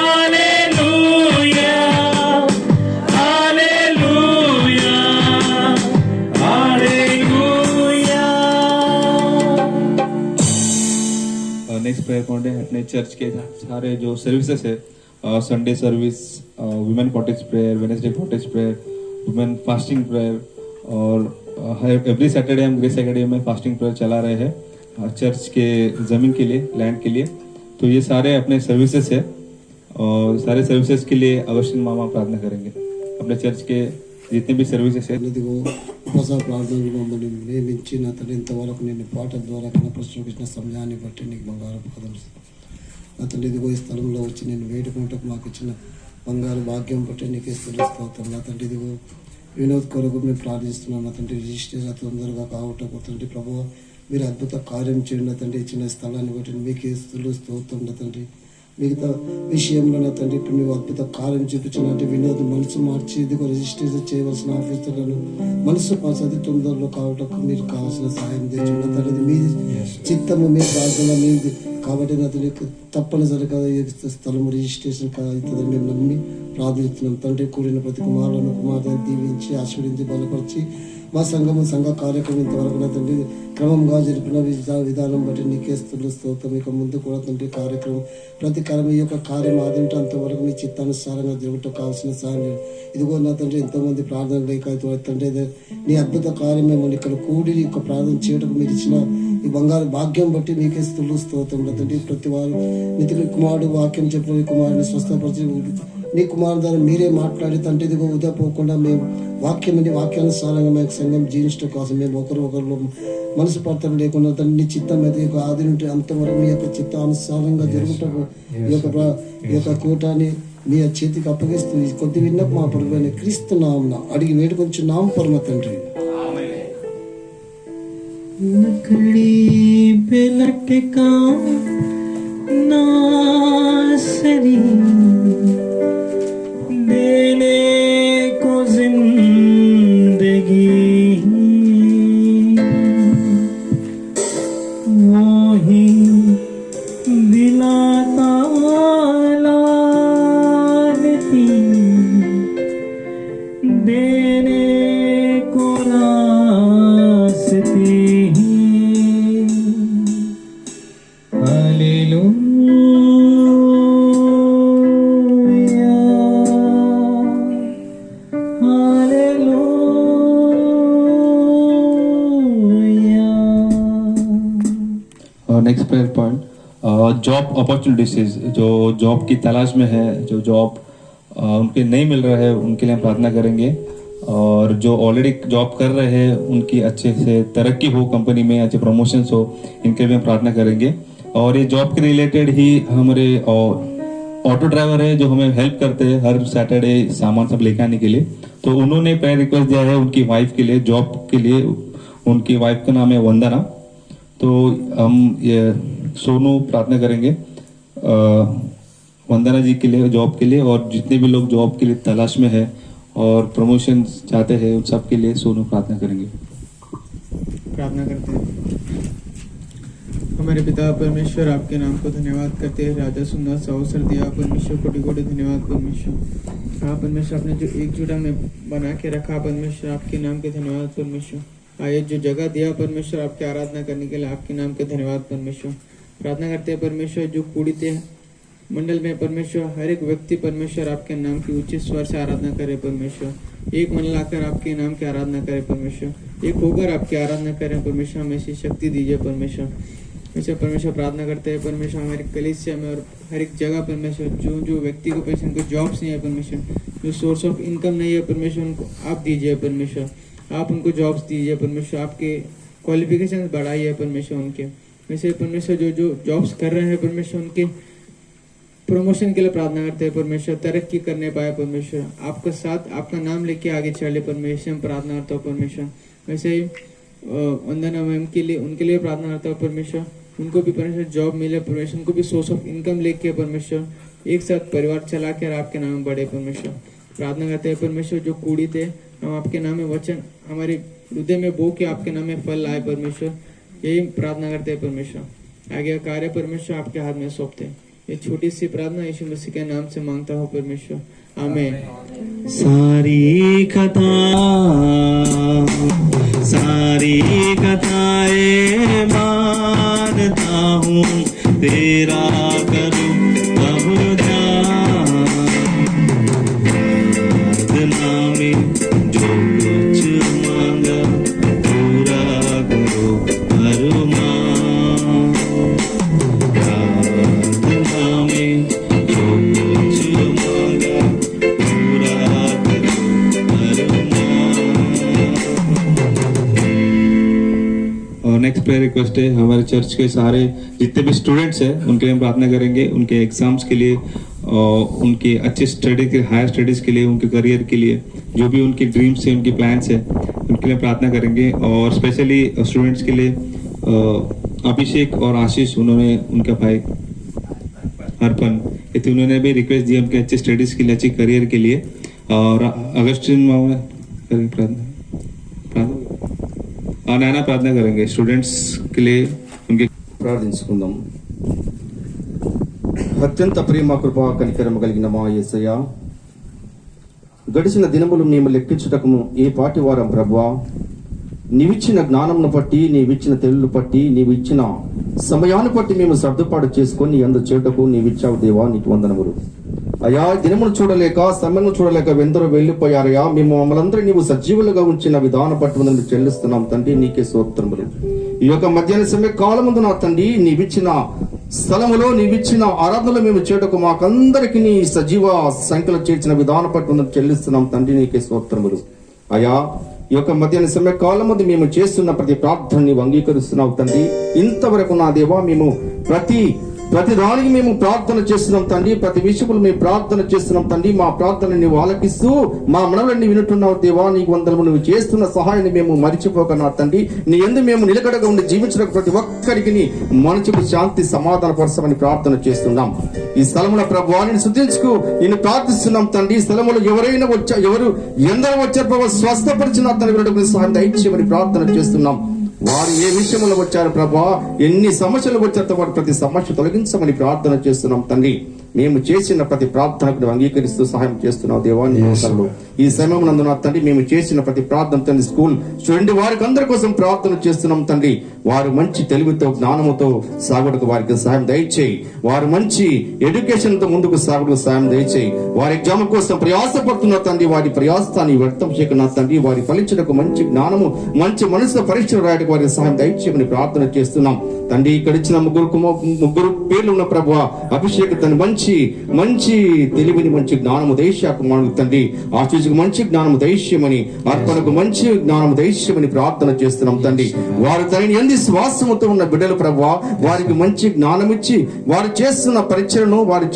hallelujah, hallelujah, hallelujah. Next prayer point है अपने चर्च के सारे जो सर्विसेज है, Sunday service, women cottage prayer, Wednesday cottage prayer, women fasting prayer, और एवरी सैटरडे हम ग्रेस एकेडमी में फास्टिंग प्रेयर चला रहे हैं चर्च के जमीन के लिए, लैंड के लिए। तो ये सारे अपने सर्विसेज है और सारे सर्विसेज के लिए अगस्टिन मामा प्रार्थना करेंगे। अपने चर्च के जितने भी सर्विसेज है ఇదిగో ఉపవాస ప్రార్థనలు మమ్మల్ని నియమించి నా తల్లి ఇంతవరకు నేను పాట ద్వారా కనపరుచుకున్న సమయాన్ని బట్టి నీకు బంగారు పాదం నా తండ్రి ఇదిగో ఈ స్థలంలో వచ్చి నేను వేడుకుంటకు మాకు ఇచ్చిన బంగారు భాగ్యం బట్టి నీకే స్తోత్రం. నా తండ్రి ఇదిగో వినోద్ కొరకు మేము ప్రార్థిస్తున్నాం. నా తండ్రి రిజిస్ట్రేషన్ తొందరగా కావటం తండ్రి ప్రభు మీరు అద్భుత కార్యం చేయండి. నా తండ్రి ఇచ్చిన స్థలాన్ని బట్టి మీకే స్తోత్రం. నా తండ్రి మిగతా విషయంలో నా తండ్రి ఇప్పుడు మేము అద్భుత కార్యం చూపించిన అంటే వినోద్ మనసు మార్చి ఇదిగో రిజిస్ట్రేషన్ చేయవలసిన ఆఫీసర్లను మనసు అతి తొందరలో కావటం మీరు కావాల్సిన సహాయం తెచ్చుకున్న తండ్రి మీ చిత్తము మీ ప్రార్థన మీది కాబట్టి నా తండ్రి తప్పనిసరిగా స్థలం రిజిస్ట్రేషన్ అవుతుందని మేము నమ్మి ప్రార్థిస్తున్నాం. తండ్రి కూడిన ప్రతి కుమారులను కుమార్తె దీవించి ఆశీర్వదించి బలపరిచి మా సంఘ కార్యక్రమం ఇంతవరకు నా తండ్రి క్రమంగా జరిపిన విధానం బట్టి నీకే స్తోత్రం. ఇక ముందు కూడా తండ్రి కార్యక్రమం ప్రతి కార్యం ఈ యొక్క కార్యం ఆదింటే అంతవరకు నీ చిత్తానుసారంగా జరుగుతూ కావాల్సిన సాయం ఇదిగో నా తండ్రి ఎంతోమంది ప్రార్థన లేక తండ్రి నీ అద్భుత కార్యం మేము ఇక్కడ కూడి ఈ యొక్క ప్రార్థన చేయటం మీరు ఇచ్చిన ఈ బంగారు భాగ్యం బట్టి నీకే స్తోత్రం. తండ్రి ప్రతి వారు నితిని కుమారుడు వాక్యం చెప్పిన ఈ కుమారుని స్వస్థపరిచి నీ కుమారు ద్వారా మీరే మాట్లాడి తండ్రి ఇదిగో ఉదయపోకుండా మేము వాక్యానుసారంగా మేము సంఘం జీవించడం కోసం మేము ఒకరు మనసు పడతం లేకుండా తండ్రి నీ చిత్తం అయితే ఆది నుండి అంతవరకు మీ యొక్క చిత్తానుసారంగా జరుగుటకు ఈ యొక్క కూటాన్ని మీ చేతికి అప్పగిస్తూ కొద్ది విన్నపు మా పరువైన క్రీస్తు నామమున అడిగి వేడుకొంచున్నాం పరమ తండ్రి. लकड़ी पे लटका नासरी देने को जिंदगी वो ही दिलाता लानती देने को रास्ते next prayer point job opportunities जो जॉब की तलाश में है जो जॉब उनके नहीं मिल रहा है उनके लिए हम प्रार्थना करेंगे और जो ऑलरेडी जॉब कर रहे हैं उनकी अच्छे से तरक्की हो कंपनी में अच्छे प्रमोशंस हो इनके लिए हम प्रार्थना करेंगे। और ये जॉब के रिलेटेड ही हमारे ऑटो ड्राइवर है जो हमें हेल्प करते हैं हर सैटरडे सामान सब लेके आने के लिए तो उन्होंने प्रेयर रिक्वेस्ट दिया है उनकी वाइफ के लिए जॉब के लिए उनकी वाइफ का नाम है वंदना तो हम ये सोनू प्रार्थना करेंगे वंदना जी के लिए जॉब के लिए और जितने भी लोग जॉब के लिए तलाश में है और प्रमोशन चाहते हैं उन सब के लिए सोनू प्रार्थना करेंगे। प्रार्थना करते हैं। हमारे पिता परमेश्वर आपके नाम को धन्यवाद करते हैं राजा सुंदर सा अवसर दिया परमेश्वर कोटि कोटि धन्यवाद परमेश्वर। हाँ परमेश्वर आपने जो एकजुटा में बना के रखा परमेश्वर आपके नाम के धन्यवाद परमेश्वर। आए जो जगह दिया परमेश्वर आपकी आराधना करने के लिए आपके नाम के धन्यवाद परमेश्वर। प्रार्थना करते हैं परमेश्वर जो पीड़ित मंडल में परमेश्वर हर एक व्यक्ति परमेश्वर आपके नाम की उचित स्वर से आराधना करे परमेश्वर। एक मन लाकर आपके नाम की आराधना करे परमेश्वर एक होकर आपकी आराधना करें परमेश्वर हमें ऐसी शक्ति दीजिए परमेश्वर। ऐसे परमेश्वर प्रार्थना करते हैं परमेश्वर हमारे कलीसिया में और हर एक जगह परमेश्वर जो जो व्यक्ति को पेशेंट को जॉब्स नहीं है परमेश्वर जो सोर्स ऑफ इनकम नहीं है परमेश्वर उनको आप दीजिए परमेश्वर आप उनको जॉब्स दीजिए परमेश्वर आपके क्वालिफिकेशन बढ़ाइए परमेश्वर उनके वैसे परमेश्वर जो जो जॉब्स कर रहे हैं परमेश्वर उनके प्रमोशन के लिए प्रार्थना करते हैं परमेश्वर तरक्की करने पाए परमेश्वर आपका साथ आपका नाम लेके आगे चले परमेश्वर हम प्रार्थना करता हूँ परमेश्वर। वैसे ही वंदना मैम के लिए उनके लिए प्रार्थना करता हूँ परमेश्वर उनको भी परमेश्वर जॉब मिले परमेश्वर उनको भी सोर्स ऑफ इनकम लेके परमेश्वर एक साथ परिवार चला कर आपके नाम बढ़े परमेश्वर। प्रार्थना करते हैं परमेश्वर जो कूड़ी थे हम आपके नाम में वचन हमारे हृदय में बो के आपके नाम में फल लाए परमेश्वर यही प्रार्थना करते हैं परमेश्वर। आगे कार्य परमेश्वर आपके हाथ में सौंपते हैं ये छोटी सी प्रार्थना यीशु मसीह के नाम से मांगता हूँ परमेश्वर आमीन। सारी कथाएं मानता हूँ तेरा करूँ अब प्रार्थना में जो कुछ मांगा पूरा करो अरमान प्रार्थना में जो कुछ मांगा पूरा करो अरमान। और नेक्स्ट प्रेयर रिक्वेस्ट है हमारे चर्च के सारे जितने भी स्टूडेंट्स हैं उनके लिए हम प्रार्थना करेंगे, उनके एग्जाम्स के लिए, उनके अच्छे स्टडी के हायर स्टडीज के लिए, उनके करियर के लिए, जो भी उनकी ड्रीम्स है, उनकी प्लान्स है, उनके लिए प्रार्थना करेंगे। और स्पेशली स्टूडेंट्स के लिए अभिषेक और आशीष, उन्होंने उनका भाई अर्पण, ये उन्होंने भी रिक्वेस्ट दी उनके अच्छे स्टडीज के लिए, अच्छी करियर के लिए। और अगस्टिन मामा करेंगे प्रार्थना, और नाना प्रार्थना करेंगे स्टूडेंट्स के लिए उनके। ప్రార్థించుకుందాం। అత్యంత ప్రేమ కృప కనికరము కలిగిన మా యేసయ్య, గడిచిన దినములు మేము లెక్కించుటకు ఏ పాటి వారం ప్రభువా, నీవిచ్చిన జ్ఞానంను బట్టి, నీవిచ్చిన తెలుగును బట్టి, నీవిచ్చిన సమయాన్ని బట్టి మేము సర్దుపాటు చేసుకొని అందు చేటకు నీవిచ్చావు దేవా, నీకు వందనములు అయా. దినమును చూడలేక, సమయము చూడలేక ఎందరో వెళ్ళిపోయారయా. మేము మమ్మల్ందరూ నీవు సజీవులుగా ఉంచిన విధానం పట్టి వందనము చెల్లిస్తున్నాం తండ్రి, నీకే స్తోత్రములు. ఈ యొక్క మధ్యాహ్న సమయ కాలముందు నా తండ్రి, నీవిచ్చిన స్థలములో, నీవిచ్చిన ఆరాధనలో మేము చేయటకు మాకందరికి నీ సజీవ సంఖ్యలో చేర్చిన విధానం పట్టి వందనము చెల్లిస్తున్నాం తండ్రి, నీకే స్తోత్రములు అయా. ఈ యొక్క మధ్యాహ్న సమయ కాలం ముందు మేము చేస్తున్న ప్రతి ప్రార్థన నీవు అంగీకరిస్తున్నావు తండ్రి. ఇంతవరకు నా దేవా మేము ప్రతి దానికి మేము ప్రార్థన చేస్తున్నాం తండ్రి, ప్రతి విషయంలో మేము ప్రార్థన చేస్తున్నాం తండ్రి. మా ప్రార్థన నీవు ఆలకిస్తూ మా మనవులని వింటున్నావు దేవా, నీకు వందనము. నువ్వు చేస్తున్న సహాయాన్ని మేము మరిచిపోక నా తండ్రి, నీ యందు మేము నిలకడగా ఉండి జీవించడానికి ప్రతి ఒక్కరికి నీ మనసుకు శాంతి సమాధాన పరచమని ప్రార్థన చేస్తున్నాం. ఈ స్థలముల ప్రభువాన్ని శుద్ధించుకు నేను ప్రార్థిస్తున్నాం తండ్రి. ఈ స్థలములో ఎవరైనా ఎందరో వచ్చారు ప్రభు, స్వస్థపరిచిన తండ్రి సహాయం దయచేయమని ప్రార్థన చేస్తున్నాం. వారు ఏ విషయంలో వచ్చారు ప్రభా, ఎన్ని సమస్యలు వచ్చారో వారు ప్రతి సమస్య తొలగించమని ప్రార్థన చేస్తున్నాం తండ్రి. మేము చేసిన ప్రతి ప్రార్థనకు అంగీకరిస్తూ సహాయం చేస్తున్నాం దేవాన్ని. ఈ సమయం నందున తండ్రి మేము చేసిన ప్రతి ప్రార్థన తండ్రి, స్కూల్ స్టూడెంట్ వారికి అందరి కోసం ప్రార్థన చేస్తున్నాం తండ్రి. వారు మంచి తెలివితో, జ్ఞానముతో సాగుటకు వారికి సహాయం దయచేయి. వారు మంచి ఎడ్యుకేషన్ తో ముందుకు సాగుటకు సహాయం దయచేయి. వారి ఎగ్జామ్ కోసం ప్రయాసపడుతున్న తండ్రి, వారి ప్రయాసాన్ని వ్యర్థం చేయకున్నా తండ్రి. వారి ఫలించడానికి మంచి జ్ఞానము, మంచి మనసులో పరీక్షలు రాయడానికి వారికి సహాయం దయచేయమని ప్రార్థన చేస్తున్నాం తండ్రి. ఇక్కడ ఇచ్చిన ముగ్గురు పేర్లు ఉన్న ప్రభువా, అభిషేక్ తన మంచి తెలివిని, మంచి జ్ఞానము దయచేయమని తండ్రి. ఆశీస్సుకు మంచి జ్ఞానము దయచేయమని, అర్పణకు మంచి జ్ఞానము దయచేయమని ప్రార్థన చేస్తున్నాం తండ్రి. వారు తనని ఎందు శ్వాసముతో ఉన్న బిడ్డలు ప్రభువా, వారికి మంచి జ్ఞానం ఇచ్చి వారు చేస్తున్న పరీక్షలను, వారు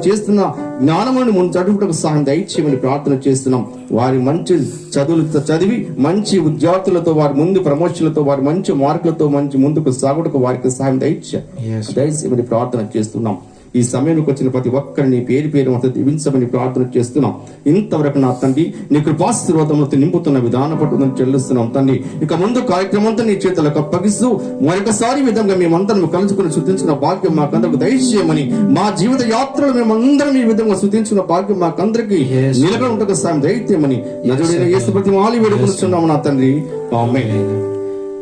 చేస్తున్న జ్ఞానమును ముందు చదువుటకు సహాయం దయచేయమని ప్రార్థన చేస్తున్నాం. వారి మంచి చదువులు చదివి మంచి విద్యార్థులతో, వారి ముందు ప్రమోషన్లతో, వారి మంచి మార్కులతో మంచి ముందుకు సాగుటకు వారికి సహాయం దయచేయమని ప్రార్థన చేస్తున్నాం. ఈ సమయానికి వచ్చిన ప్రతి ఒక్కరిని పేరు అంతా దీవించమని ప్రార్థన చేస్తున్నాం. ఇంతవరకు నా తండ్రి నీ కృపాశీర్వాదములతో నింపుతున్న విధాన పట్టుదలను చెల్లిస్తున్నాం తండ్రి. ఇక ముందు కార్యక్రమం అంతా నీ చేతులకు అప్పగిస్తూ మరొకసారి విధంగా మేమందరం కలుసుకుని శుద్ధించిన భాగ్యం మాకందరికి దయచేయమని, మా జీవిత యాత్రలు మేమందరం ఈ విధంగా శుద్ధించిన భాగ్యం మాకందరికి నిలకడ ఉండక సాయం దయచేయమని నజరుడైన యేసు ప్రతి మాలి వేడుకొనుచున్నాము నా తండ్రి, ఆమేన్.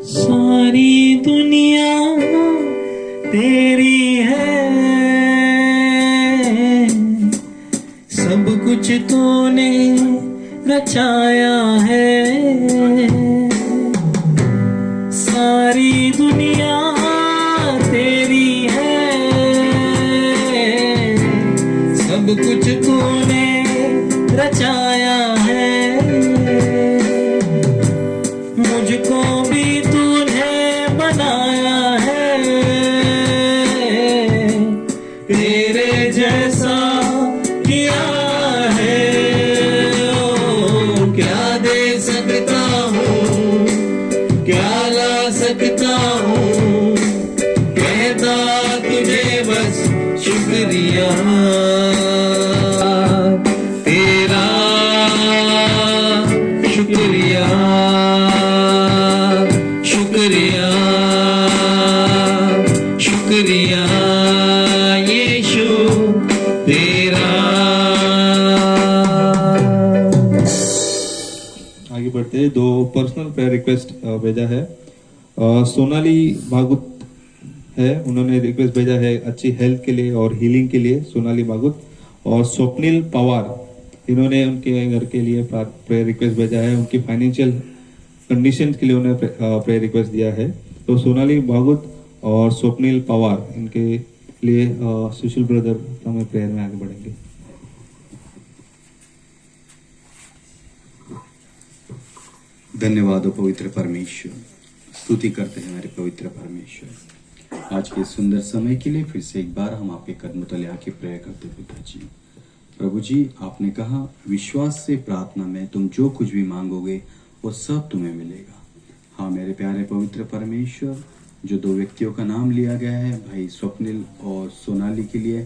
सारी दुनिया तेरी है, सब कुछ तूने रचाया है. सारी दुनिया तेरी है, सब कुछ तूने रचाया है. मुझको भी तूने बनाया है, तेरे जैसा किया है. ओ, क्या दे सकता हूँ, क्या ला सकता हूँ, कहता तुझे बस शुक्रिया तेरा, शुक्रिया शुक्रिया शुक्रिया यीशु तेरा. आगे बढ़ते हैं, दो पर्सनल प्रेयर रिक्वेस्ट भेजा है. सोनाली भागुत है, उन्होंने रिक्वेस्ट भेजा है अच्छी हेल्थ के लिए और हीलिंग के लिए, सोनाली भागुत. और स्वप्निल पवार, इन्होंने उनके घर के लिए प्रेयर रिक्वेस्ट भेजा है. उनकी फाइनेंशियल कंडीशन के लिए उन्हें प्रेयर रिक्वेस्ट दिया है. तो सोनाली भागुत और स्वप्निल पवार, इनके लिए सुशील ब्रदर हमें प्रेयर में आगे बढ़ेंगे. धन्यवाद पवित्र परमेश्वर. स्तुति करते हैं हमारे पवित्र परमेश्वर। आज के सुंदर समय के लिए फिर से एक बार हम आपके कदमों तले आके प्रेयर करते पिताजी। प्रभु जी, आपने कहा विश्वास से प्रार्थना में तुम जो कुछ भी मांगोगे वो सब तुम्हें मिलेगा। हाँ मेरे प्यारे पवित्र परमेश्वर, जो दो व्यक्तियों का नाम लिया गया है, भाई स्वप्निल और सोनाली के लिए,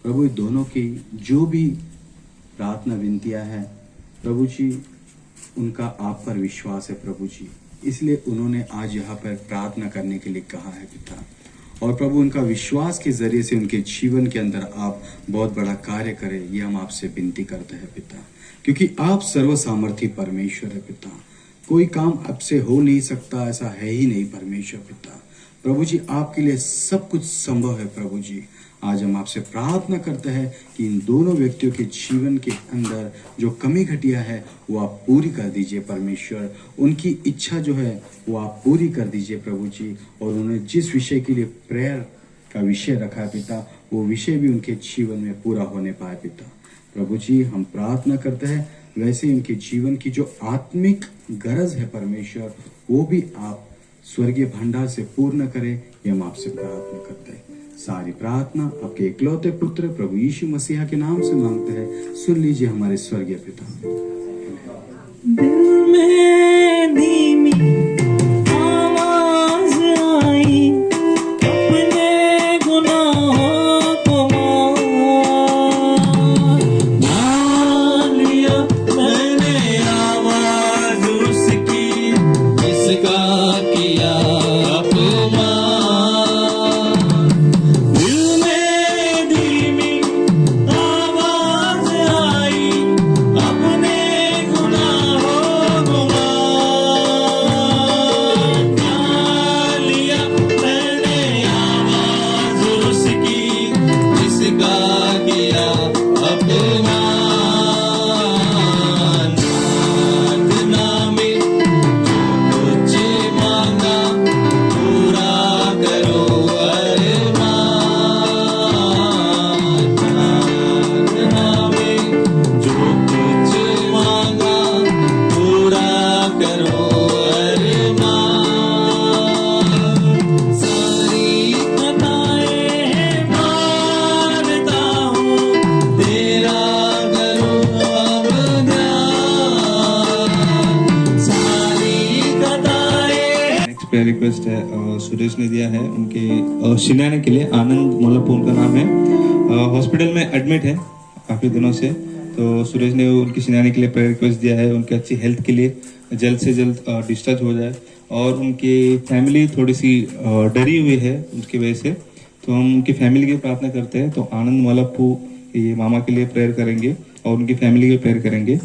प्रभु दोनों की जो भी प्रार्थना विनतियां है प्रभु जी, उनका आप पर विश्वास है प्रभु जी, इसलिए उन्होंने आज यहाँ पर प्रार्थना करने के लिए कहा है पिता। और प्रभु उनका विश्वास के जरिए से उनके जीवन के अंदर आप बहुत बड़ा कार्य करें, ये हम आपसे विनती करते हैं पिता, क्योंकि आप सर्व सामर्थी परमेश्वर है पिता। कोई काम आपसे हो नहीं सकता, ऐसा है ही नहीं परमेश्वर पिता। प्रभु जी आपके लिए सब कुछ संभव है प्रभु जी। आज हम आपसे प्रार्थना करते हैं कि इन दोनों व्यक्तियों के जीवन के अंदर जो कमी घटिया है वो आप पूरी कर दीजिए परमेश्वर। उनकी इच्छा जो है वो आप पूरी कर दीजिए प्रभु जी। और उन्होंने जिस विषय के लिए प्रेयर का विषय रखा है पिता, वो विषय भी उनके जीवन में पूरा होने पाए पिता। प्रभु जी हम प्रार्थना करते हैं वैसे ही उनके जीवन की जो आत्मिक गरज है परमेश्वर, वो भी आप स्वर्गीय भंडार से पूर्ण करें, ये हम आपसे प्रार्थना करते हैं। सारी प्रार्थना आपके इकलौते पुत्र प्रभु यीशु मसीहा के नाम से मांगते हैं, सुन लीजिए हमारे स्वर्गीय पिता। दिल में धीमी आवाज आई, अपने गुनाहों को मान लिया मैंने आवाज उसकी, इसका किया अपमान। दिल में धीमी आवाज आई, अपने गुनाहों को मान लिया मैंने आवाज उसकी, जिसका किया अपमान। प्रार्थना में जो कुछ मांगा पूरा करो अरमान। प्रार्थना में जो कुछ मांगा पूरा करो अरमान। सारी कथाएं मानता हूँ, तेरा करूँ अब ध्यान। सारी कथाएं। नेक्स्ट प्रेयर रिक्वेस्ट है सुरेश ने दिया है उनके शिनाने के लिए। आनंद मोलप्पू उनका नाम है, हॉस्पिटल में एडमिट है काफी दिनों से। तो सुरेश ने उनकी शिनाने के लिए प्रेयर रिक्वेस्ट दिया है, उनकी अच्छी हेल्थ के लिए, जल्द से जल्द डिस्चार्ज हो जाए। और उनकी फैमिली थोड़ी सी डरी हुई है उसकी वजह से, तो हम उनकी फैमिली की प्रार्थना करते हैं। तो आनंद मोलप्पू ये मामा के लिए प्रेयर करेंगे और उनकी फैमिली के लिए प्रेयर करेंगे।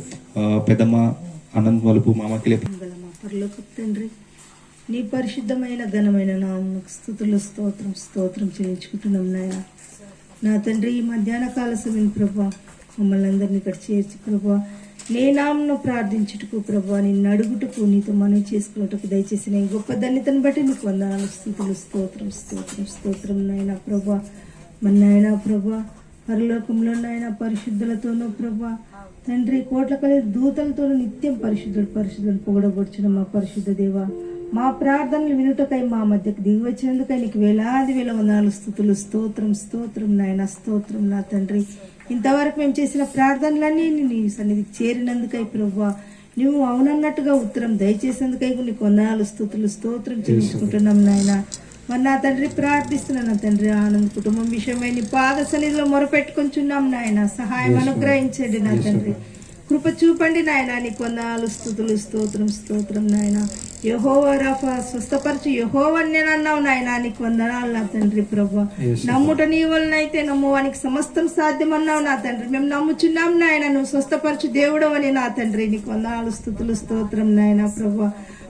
पेदम्मा आनंद मोलप्पू मामा के लिए। మా పరలోకపు తండ్రి, నీ పరిశుద్ధమైన ఘనమైన నామమునకు స్తుతులు స్తోత్రం చెల్లించుకుంటున్నాం నాయన. నా తండ్రి, ఈ మధ్యాహ్న కాల సమయం ప్రభా మమ్మల్ని అందరినీ ఇక్కడ చేర్చి ప్రభా నీ నామమును ప్రార్థించుటకు ప్రభా, నిన్ను అడుగుటకు, నీతో మనవి చేసుకున్నట్టుకు దయచేసి నీ గొప్ప ధన్యతను బట్టి నీకు వందనాలు, స్తుతులు స్తోత్రం నాయన ప్రభా. మన నాయన ప్రభా పరలోకంలో నాయన పరిశుద్ధులతోనూ ప్రభా తండ్రి కోట్ల కొలది దూతలతోనూ నిత్యం పరిశుద్ధులు పొగడబడుచున్న మా పరిశుద్ధ దేవ, మా ప్రార్థనలు వినుటకై మా మధ్యకు దిగి వచ్చినందుకై నీకు వేలాది వేల వందనాలు, స్తుతులు స్తోత్రం నాయన స్తోత్రం నా తండ్రి. ఇంతవరకు మేము చేసిన ప్రార్థనలన్నీ నీ సన్నిధికి చేరినందుకై ప్రభువా, నువ్వు అవునన్నట్టుగా ఉత్తరం దయచేసేందుకై నీకు వందనాలు, స్తోత్రం చెల్లించుకుంటున్నాం నాయన. మరి నా తండ్రి ప్రార్థిస్తున్నాను నా తండ్రి, ఆనంద్ కుటుంబం విషయమై నీ పాద సన్నిధిలో మొరపెట్టుకొంచున్నాం నాయన. సహాయం అనుగ్రహించండి నా తండ్రి, కృప చూపండి నాయన. నీకు వందనాలు, స్తుతులు స్తోత్రం నాయన. యెహోవా రాఫా స్వస్థపరచు యెహోవా నేను అన్నావు నాయన. నీకు వందనాలు నా తండ్రి ప్రభువా. నమ్ముట నీ వలనైతే నమ్మువానికి సమస్తం సాధ్యం అన్నావు నా తండ్రి. మేము నమ్ముచున్నాం నాయన, నువ్వు స్వస్థపరచు దేవుడు అని నా తండ్రి. నీకు వందనాలు, స్తుతులు స్తోత్రం నాయన ప్రభువా.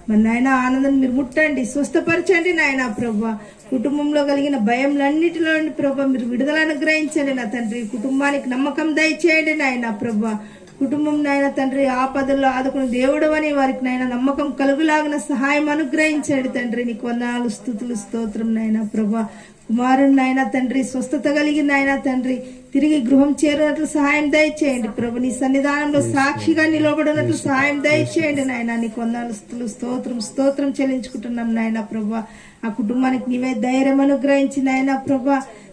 మరి నాయన ఆనందం మీరు ముట్టండి, స్వస్థపరచండి నాయన ప్రభువా. కుటుంబంలో కలిగిన భయంలన్నిటిలో ప్రభా మీరు విడుదల అనుగ్రహించండి నా తండ్రి. కుటుంబానికి నమ్మకం దయచేయండి నాయన ప్రభువా. కుటుంబం నాయన తండ్రి ఆపదల్లో ఆదుకుని దేవుడు అని వారికి నాయన నమ్మకం కలుగులాగిన సహాయం అనుగ్రహించండి తండ్రి. నీకు వందనాలు, స్తుతులు స్తోత్రం నాయన ప్రభా. కుమారుడు నాయన తండ్రి స్వస్థత కలిగింది ఆయన తండ్రి తిరిగి గృహం చేరినట్లు సహాయం దయచేయండి ప్రభు. నీ సన్నిధానంలో సాక్షిగా నిలబడినట్లు సహాయం దయచేయండి నాయన. నీకు వందనాలు స్తోత్రం చెల్లించుకుంటున్నాం నాయన ప్రభు. ఆ కుటుంబానికి నీవే ధైర్యం అనుగ్రహించి నాయన ప్రభు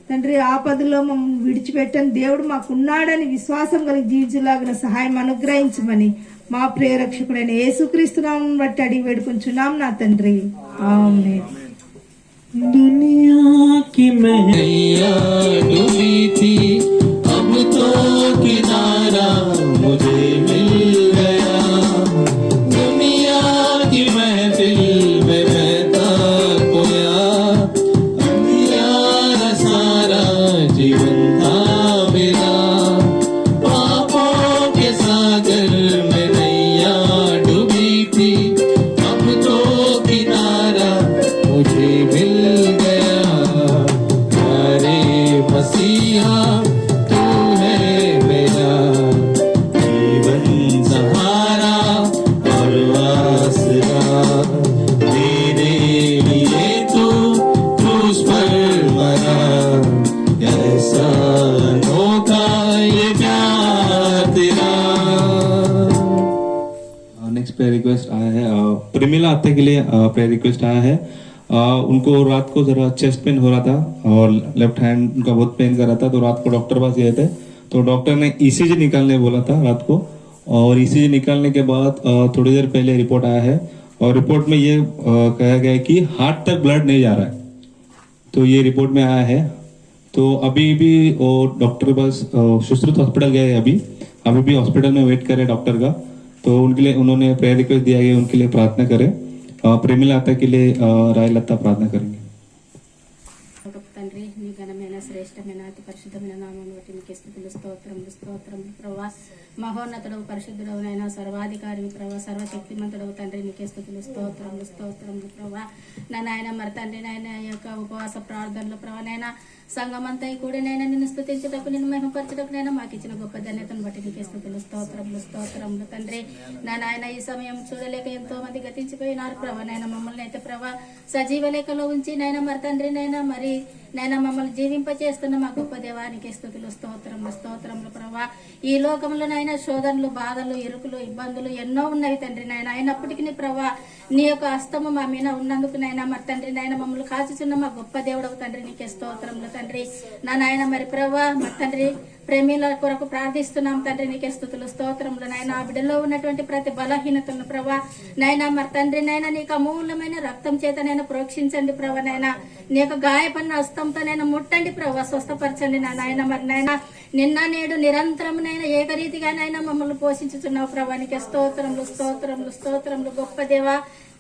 తండ్రి ఆపదలో మమ్మల్ని విడిచిపెట్టని దేవుడు మాకున్నాడని విశ్వాసం కలిగి జీవించలాగిన సహాయం అనుగ్రహించమని మా ప్రియ రక్షకుడైన యేసుక్రీస్తు నామమును బట్టి అడిగి వేడుకొంచున్నాం నా తండ్రి, ఆమేన్. दुनिया की मैया डूबी थी, अब तो किनारा मुझे मिल गया। दुनिया की महफिल में बहता खोया, अंधियारा सारा जीवन था मेरा। पापों के सागर में नैया डूबी थी, अब तो किनारा मुझे मिल गया। अरे मसीहा तू है मेरा जीवन सहारा और आसरा। मेरे लिए तू क्रूस पर मरा, कैसा अनोखा ये प्यार तेरा। नेक्स्ट प्रेयर रिक्वेस्ट आया है प्रेमिला अत्ते के लिए प्रेयर रिक्वेस्ट आया है। उनको रात को जरा चेस्ट पेन हो रहा था और लेफ्ट हैंड उनका बहुत पेन कर रहा था, तो रात को डॉक्टर पास गए थे, तो डॉक्टर ने ईसीजी निकालने बोला था रात को। और ईसीजी निकालने के बाद थोड़ी देर पहले रिपोर्ट आया है और रिपोर्ट में ये कहा गया है कि हार्ट तक ब्लड नहीं जा रहा है, तो ये रिपोर्ट में आया है। तो अभी भी वो डॉक्टर के पास सुश्रुत हॉस्पिटल गए अभी भी हॉस्पिटल में वेट करे डॉक्टर का। तो उनके लिए उन्होंने प्रेयर रिक्वेस्ट दिया गया, उनके लिए प्रार्थना करें। प्रेमिला अत्ता के लिए राय लता प्रार्थना करेंगे। తండ్రి నీ ఘనమైన శ్రేష్టమైన అతి పరిశుద్ధమైన నామమును బట్టి నీకు స్తుతులు స్తోత్రములు ప్రభా. మహోన్నతుడవు పరిశుద్ధుడవునైనా సర్వాధికారి ప్రభా, సర్వశక్తిమంతుడవు తండ్రి నీకే స్తుతులు స్తోత్రములు ప్రభా. నా నాయన మరి తండ్రి నాయన ఈ యొక్క ఉపవాస ప్రార్థనలు ప్రభా నైనా సంఘమంతా కూడా నైనా నిన్ను స్తుతించుటకు నిన్ను మహిమపరచుటకు నైనా మాకు ఇచ్చిన గొప్ప ధన్యతను బట్టి నీకే స్తుతులు స్తోత్రములు తండ్రి. నా నాయన ఈ సమయం చూడలేక ఎంతో మంది గతించిపోయినారు ప్రభా నైనా మమ్మల్ని అయితే ప్రభా సజీవ లేఖలో ఉంచి నైనా మరి తండ్రి నైనా మరి నైనా మమ్మల్ని జీవింపచేస్తున్న మా గొప్ప దేవానికి స్తుతులు స్తోత్రములు ప్రభా. ఈ లోకంలో నైనా శోధనలు బాధలు ఇరుకులు ఇబ్బందులు ఎన్నో ఉన్నవి తండ్రి నాయన. అయినప్పటికీ ప్రభా నీ యొక్క హస్తము మా మీద ఉన్నందుకు నైనా మరి తండ్రి నాయన మమ్మల్ని కాచుచున్న మా గొప్ప దేవుడవు తండ్రి నీకే స్తోత్రములు తండ్రి. నా నాయన మరి ప్రభా మరి తండ్రి ప్రేమిల కొరకు ప్రార్థిస్తున్నాం తండ్రి నీకే స్తుతులు స్తోత్రములు నాయన. ఆ బిడ్డలో ఉన్నటువంటి ప్రతి బలహీనతను ప్రభా నైనా మరి తండ్రి నైనా నీకు అమూల్యమైన రక్తం చేత నేను ప్రోక్షించండి ప్రభా నైనా. నీ యొక్క గాయపడిన హస్తంతో నేను ముట్టండి ప్రభా, స్వస్థపరచండి నా నాయన. మరి నాయన నిన్న నేడు నిరంతరం నైనా ఏకరీతిగా నైనా మమ్మల్ని పోషించుతున్నావు ప్రభా నీకే స్తోత్రములు గొప్ప దేవా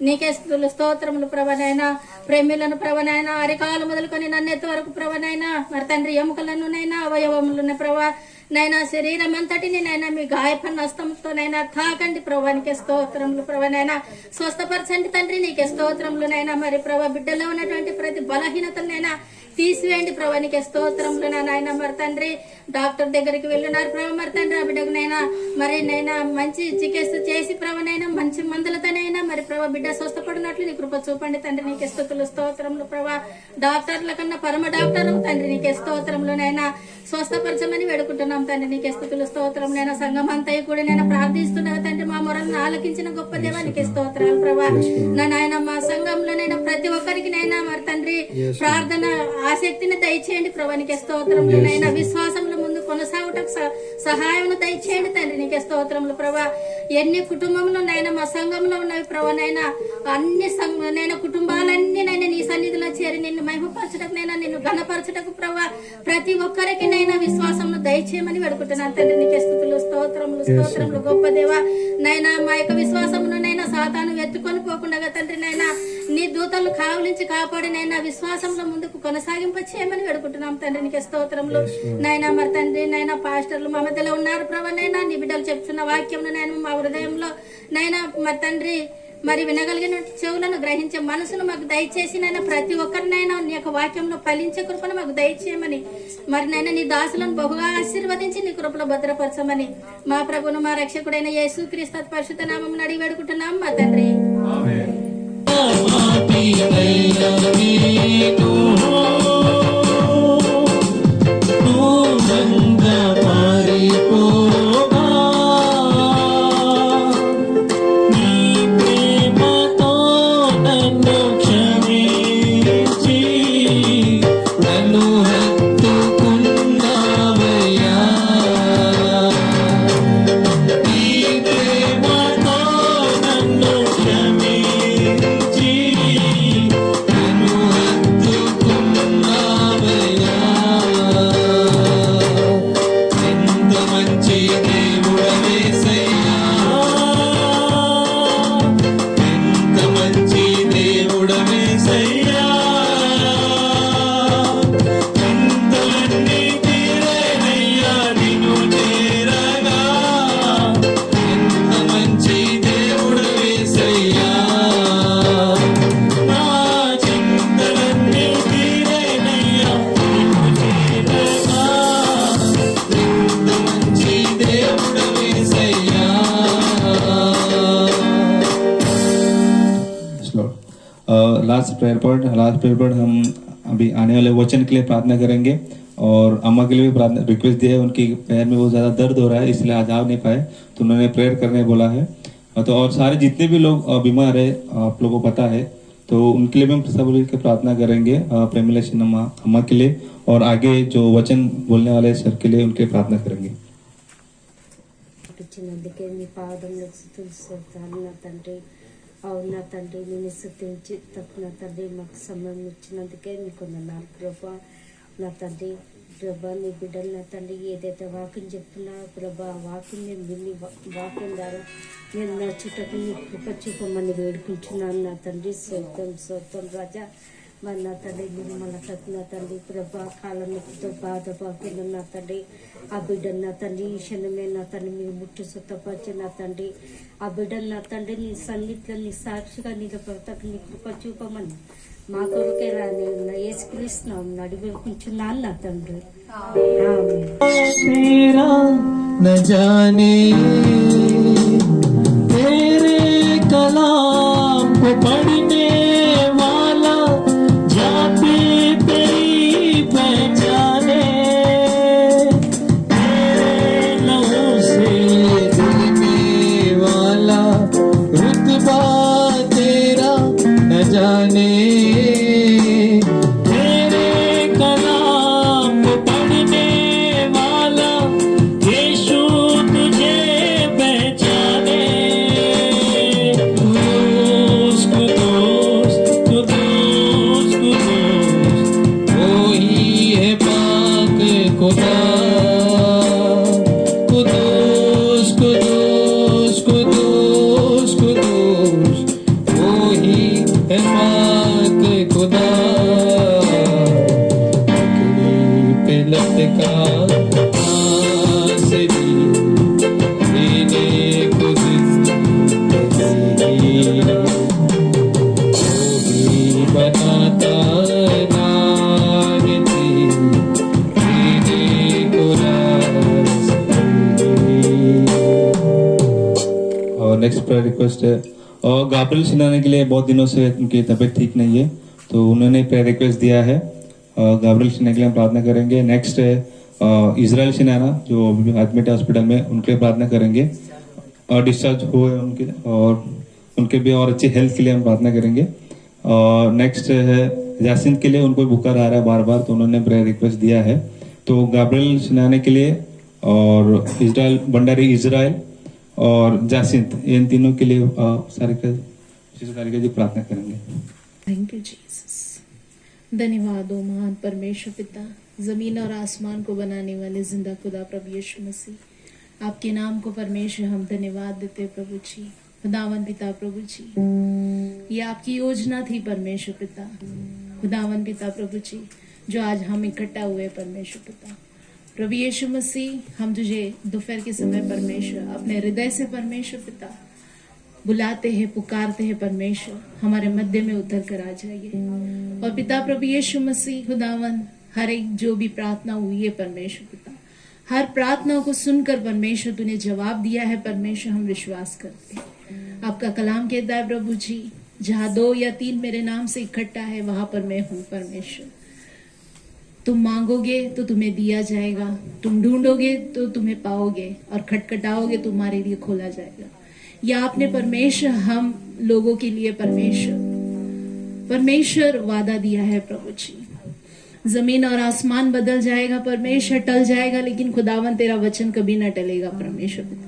నీకే స్తోత్రములు ప్రభనైనా. ప్రేమిలను ప్రభనైనా అరికాలు మొదలుకొని నన్నెత్తి వరకు ప్రభనైనా మరి తండ్రి ఎముకలను నైనా అవయవములను ప్రభా నైనా శరీరం అంతటిని నైనా మీ గాయపన్న హస్తంతో నైనా తాకండి ప్రభా నీకే స్తోత్రములు ప్రభనైనా. స్వస్థపరచండి తండ్రి నీకే స్తోత్రములు నైనా. మరి ప్రభా బిడ్డలో ఉన్నటువంటి ప్రతి బలహీనతనైనా తీసివేయండి ప్రభా నీకే స్తోత్రములు నాయన. మరి తండ్రి డాక్టర్ దగ్గరికి వెళ్ళినారు ప్రభా మరి తండ్రి ఆ బిడ్డకు నైనా మరి నైనా మంచి చికిత్స చేసి ప్రభనైనా మంచి మందులతోనైనా మరి ప్రభా బిడ్డ స్వస్థపడినట్లు నీ కృప చూపండి తండ్రి నీకే స్తోత్రములు ప్రభా. డాక్టర్ల కన్నా పరమ డాక్టర్ తండ్రి నీకే స్తోత్రములు నైనా. స్వస్థపరచమని వేడుకుంటున్నాం తండ్రి నీకే స్తోత్రం నైనా. సంఘం అంతా కూడా నేను ప్రార్థిస్తున్నా తండ్రి మా మొరలను ఆలకించిన గొప్ప దేవానికి స్తోత్రాలు ప్రభా. నా నాయన మా సంఘంలోనైనా ప్రతి ఒక్కరికి నైనా మరి తండ్రి ప్రార్థన ఆసక్తిని దయచేయండి ప్రభా నీకే స్తోత్రములు నైనా. విశ్వాసంలో ముందు కొనసాగుటకు సహాయం దయచేయండి తండ్రి నీకే స్తోత్రములు ప్రభా. ఎన్ని కుటుంబంలో నైనా మా సంఘంలో ఉన్నవి ప్రభా నైనా అన్ని నైనా కుటుంబాలన్నీ నైనా నీ సన్నిధిలో చేరి నిన్ను మహిమపరచటకు నైనా నిన్ను ఘనపరచటకు ప్రభా ప్రతి ఒక్కరికి నైనా విశ్వాసంలో దయచేయమని వేడుకుంటున్నాను తండ్రి నీకే స్తోత్రములు గొప్ప దేవా నైనా. మా యొక్క విశ్వాసమును నైనా సాతాను ఎత్తుకొని పోకుండా తండ్రి నైనా నీ దూతలు కావులించి కాపాడి నైనా విశ్వాసంలో ముందుకు కొనసాగింప చేయమని వేడుకుంటున్నాం తండ్రి నీకే స్తోత్రములు నైనా. మరి తండ్రి నైనా పాస్టర్లు మా మధ్యలో ఉన్నారు ప్రభా నైనా. నీ బిడ్డలు చెప్తున్న వాక్యం నైనా మా హృదయంలో నైనా మరి తండ్రి మరి వినగలిగిన చెవులను గ్రహించే మనసును మాకు దయచేసి నైనా ప్రతి ఒక్కరినైనా నీ యొక్క వాక్యంలో ఫలించే కృపను మాకు దయచేయమని మరి నైనా నీ దాసులను బహుగా ఆశీర్వదించి నీ కృపలో భద్రపరచమని మా ప్రభును మా రక్షకుడైన యేసుక్రీస్తు పరిశుద్ధ నామమున అడిగి వేడుకుంటున్నాం మా తండ్రి. आमीन। लास्ट प्रेयर पॉइंट हम अभी आने वाले वचन के लिए प्रार्थना करेंगे और अम्मा के लिए भी प्रार्थना रिक्वेस्ट दिया है। उनकी पैर में बहुत ज़्यादा दर्द हो रहा है, इसलिए आज आ नहीं पाए, तो उन्होंने प्रेयर करने बोला है। तो और सारे जितने भी लोग बीमार है, आप लोगों को पता है, तो उनके लिए भी हम सब मिलकर प्रार्थना करेंगे। प्रेमिला अम्मा के लिए और आगे जो वचन बोलने वाले सर के लिए उनके प्रार्थना करेंगे। ఇచ్చినందుకే మీ పాదములకు స్తుతిస్తాను నా తండ్రి. అవును నా తండ్రి, నేను స్తుతించి తప్పు నా తండ్రి మాకు సమయం ఇచ్చినందుకే మీకు వందనాలు ప్రభా. నా తండ్రి ప్రభా, నీ బిడ్డలు నా తండ్రి ఏదైతే వాక్యం చెప్తున్నా ప్రభా, వాక్యం నేను విని వాక్యం ద్వారా నేను నా చుట్టకు నీ కృప చూపమని వేడుకుంటున్నాను నా తండ్రి. సొంతం రాజా మరి నా తండ్రి నిర్మల నా తండ్రి ప్రభా, కాళ్ళనొప్పితో బాధపడుతున్న నా తండ్రి ఆ బిడ్డను నా తండ్రి ఈ క్షణమే నా తండ్రి మీరు ముట్టు సొత్తపరిచి నా తండ్రి ఆ బిడ్డను నా తండ్రి నీ సన్నిధిలో నీ సాక్షిగా నిలబడతాకు నీ కృప చూపమని మా కొరకే రాని యేసుక్రీస్తున్నాం అడిగి వేడుకుంటున్నాను నా తండ్రి. तेरा न जाने तेरे कलाम को पढ़ने वाला जाते तेरी पहचाने, तेरे लहू से धुलने वाला रुतबा तेरा न जाने, तेरे कलाम को पढ़ने वाला यीशु तुझे पहचाने। कुदूस कुदूस कुदूस कुदूस वही है पाक खुदा। कुदूस कुदूस कुदूस कुदूस वही है पाक खुदा। पगड़ी पे लटका आसरी देने को जिंदगी, वही बनाता नागती देने को रास्ते। और नेक्स्ट प्रेयर रिक्वेस्ट है और गाब्रियल सिनाने के लिए बहुत दिनों से उनकी तबीयत ठीक नहीं है, तो उन्होंने प्रेयर रिक्वेस्ट दिया है। गाब्रियल सिन्हा के लिए हम प्रार्थना करेंगे। नेक्स्ट है इजराइल सिन्हा जो एडमिट हॉस्पिटल में, उनके लिए प्रार्थना करेंगे और डिस्चार्ज हुए उनके, और उनके भी और अच्छी हेल्थ के लिए हम प्रार्थना करेंगे। और नेक्स्ट है जासिंत के लिए, उनको बुखार आ रहा है बार बार, तो उन्होंने प्रेयर रिक्वेस्ट दिया है। तो गाब्रियल सिन्हा के लिए और इजराइल भंडारी इजराइल और जासिंत, इन तीनों के लिए सारे जी प्रार्थना करेंगे। Thank you Jesus. धन्यवाद ओ महान परमेश्वर पिता, जमीन और आसमान को बनाने वाले जिंदा खुदा प्रभु यीशु मसीह, आपके नाम को परमेश्वर हम धन्यवाद देते प्रभु जी। खुदावन पिता प्रभु जी, ये आपकी योजना थी परमेश्वर पिता। खुदावन पिता प्रभु जी, जो आज हम इकट्ठा हुए परमेश्वर पिता प्रभु यीशु मसीह, हम तुझे दोपहर के समय परमेश्वर अपने हृदय से परमेश्वर पिता बुलाते हैं, पुकारते हैं परमेश्वर, हमारे मध्य में उतर कर आ जाइए। और पिता प्रभु यीशु मसीह खुदावन, हर एक जो भी प्रार्थना हुई है परमेश्वर पिता, हर प्रार्थना को सुनकर परमेश्वर तूने जवाब दिया है परमेश्वर, हम विश्वास करते हैं। आपका कलाम कहता है प्रभु जी, जहाँ 2 या 3 मेरे नाम से इकट्ठा है वहां पर मैं हूँ परमेश्वर। तुम मांगोगे तो तुम्हें दिया जाएगा, तुम ढूंढोगे तो तुम्हें पाओगे, और खटखटाओगे तुम्हारे लिए खोला जाएगा। या आपने परमेश्वर हम लोगों के लिए परमेश्वर वादा दिया है प्रभु जी। जमीन और आसमान बदल जाएगा परमेश्वर, टल जाएगा, लेकिन खुदावन तेरा वचन कभी ना टलेगा परमेश्वर पिता।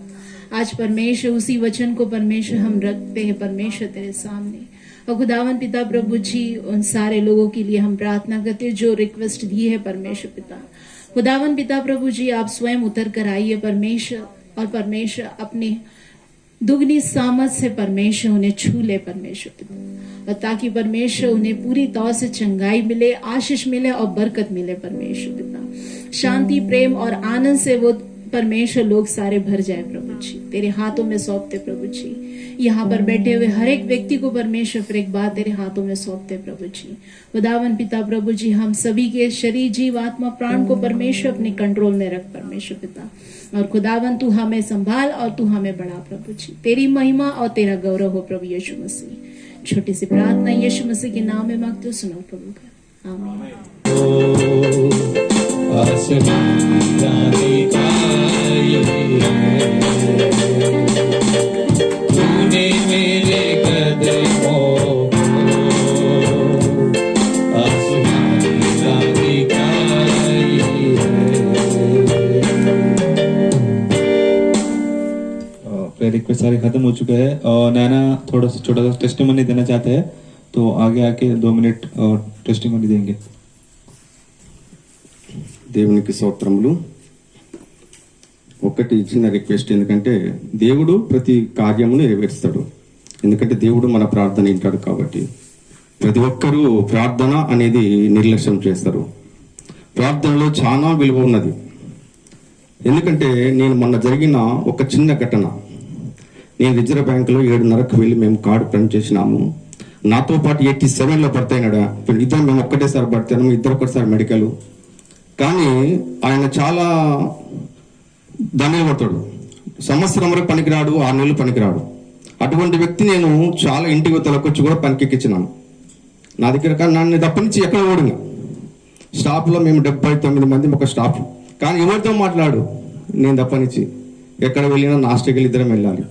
आज परमेश्वर उसी वचन को परमेश्वर हम रखते हैं परमेश्वर तेरे सामने। और खुदावन पिता प्रभु जी, उन सारे लोगों के लिए हम प्रार्थना करते हैं जो रिक्वेस्ट दी है परमेश्वर पिता। खुदावन पिता प्रभु जी, आप स्वयं उतर कर आइए परमेश्वर, और परमेश्वर अपने दुगनी सामर्थ से परमेश्वर उन्हें छू ले परमेश्वर पिता, और ताकि परमेश्वर उन्हें पूरी तौर से चंगाई मिले, आशीष मिले और बरकत मिले परमेश्वर पिता। शांति, प्रेम और आनंद से वो परमेश्वर लोग सारे भर जाए प्रभु जी। तेरे हाथों में सौंपते प्रभु जी। यहाँ पर बैठे हुए हर एक व्यक्ति को परमेश्वर फिर एक बार तेरे हाथों में सौंपते प्रभु जी। खुदावन पिता प्रभु जी, हम सभी के शरीर, जीव, आत्मा, प्राण को परमेश्वर अपने कंट्रोल में रख परमेश्वर पिता। और खुदावन तू हमें संभाल और तू हमें बढ़ा प्रभु जी। तेरी महिमा और तेरा गौरव हो प्रभु यीशु मसीह। छोटी सी प्रार्थना यीशु मसीह के नाम में मांगते हो, सुनो प्रभु का। आमीन। तूने मेरे कदमों को आसमानी दिखाई प्रेयर रिक्वेस्ट सारे खत्म हो चुके हैं और नैना थोड़ा सा छोटा सा टेस्टिमनी देना चाहते हैं, तो आगे आके 2 मिनट और टेस्टिमनी देंगे। దేవునికి స్తోత్రములు. ఒకటి చిన్న రిక్వెస్ట్, ఎందుకంటే దేవుడు ప్రతి కార్యమును నెరవేరుస్తాడు. ఎందుకంటే దేవుడు మన ప్రార్థన వింటాడు కాబట్టి. ప్రతి ఒక్కరూ ప్రార్థన అనేది నిర్లక్ష్యం చేస్తారు. ప్రార్థనలో చాలా విలువ ఉన్నది. ఎందుకంటే నేను మొన్న జరిగిన ఒక చిన్న ఘటన, నేను రిజర్వ్ బ్యాంకులో 7:30కు వెళ్ళి మేము కార్డు ప్రింట్ చేసినాము. నాతో పాటు 87లో భర్తయినాడు. ఇద్దరు మేము ఒక్కటేసారి భర్తయినాము, ఇద్దరు ఒకటిసారి మెడికల్. కానీ ఆయన చాలా ధన్యపడతాడు. సంవత్సరం వరకు పనికిరాడు, 6 నెలలు పనికిరాడు. అటువంటి వ్యక్తి నేను చాలా ఇంటికి తలకొచ్చి కూడా పనికెక్కించినాను. నా దగ్గర కానీ నన్ను తప్పనించి ఎక్కడ ఓడినా స్టాఫ్లో మేము 79 మంది ఒక స్టాఫ్. కానీ ఎవరితో మాట్లాడు నేను తప్పనించి ఎక్కడ వెళ్ళినా నాస్టేకి ఇద్దరం వెళ్ళాలి.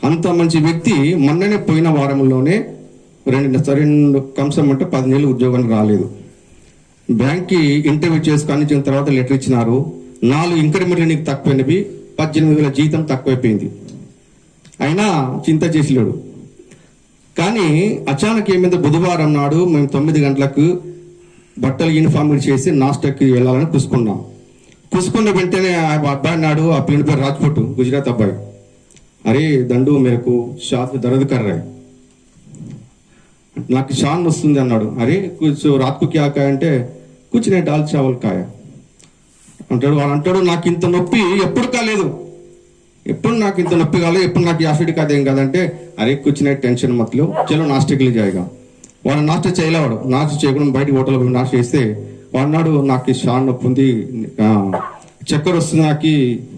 అంత మంచి వ్యక్తి మొన్ననే పోయిన వారంలోనే 2 కంసం అంటే 10 నెలలు ఉద్యోగానికి రాలేదు. బ్యాంక్కి ఇంటర్వ్యూ చేసుకొని తర్వాత లెటర్ ఇచ్చినారు. 4 ఇంక్రిమెంట్లు నీకు తక్కువైనవి, 18,000 జీతం తక్కువైపోయింది. అయినా చింత చేసిలేడు. కానీ అచానక్ ఏమైంది, బుధవారం నాడు మేము 9 గంటలకు బట్టలు యూనిఫామ్ చేసి నాస్టక్కి వెళ్ళాలని కూసుకున్నాం. కూసుకున్న వెంటనే ఆ అబ్బాయి నాడు, ఆ పిల్లడి పేరు రాజ్పుట్, గుజరాత్ అబ్బాయి. అరే దండు మేరకు షాత్ దరద్ కర్రాయి, నాకు షాన్ వస్తుంది అన్నాడు. అరే కూర్చో రాత్కు క్యా కాయ అంటే కూర్చునే డాల్ చావల్ కాయ అంటాడు. వాడు అంటాడు, నాకు ఇంత నొప్పి ఎప్పుడు కాలేదు, ఎప్పుడు నాకు ఇంత నొప్పి కాలేదు, ఎప్పుడు నాకు యాసిడ్ కాదేం కాదంటే, అరే కూర్చునే టెన్షన్ మతలో చలో నాస్టిక్లు జాయిగా. వాడు నాస్ట చేయలేవాడు, నాస్ట చేయకుండా బయట హోటల్ పోయి నాస్ట చేస్తే వాడినాడు, నాకు షాన్ నొప్పి ఉంది, చక్కెర వస్తుంది, నాకు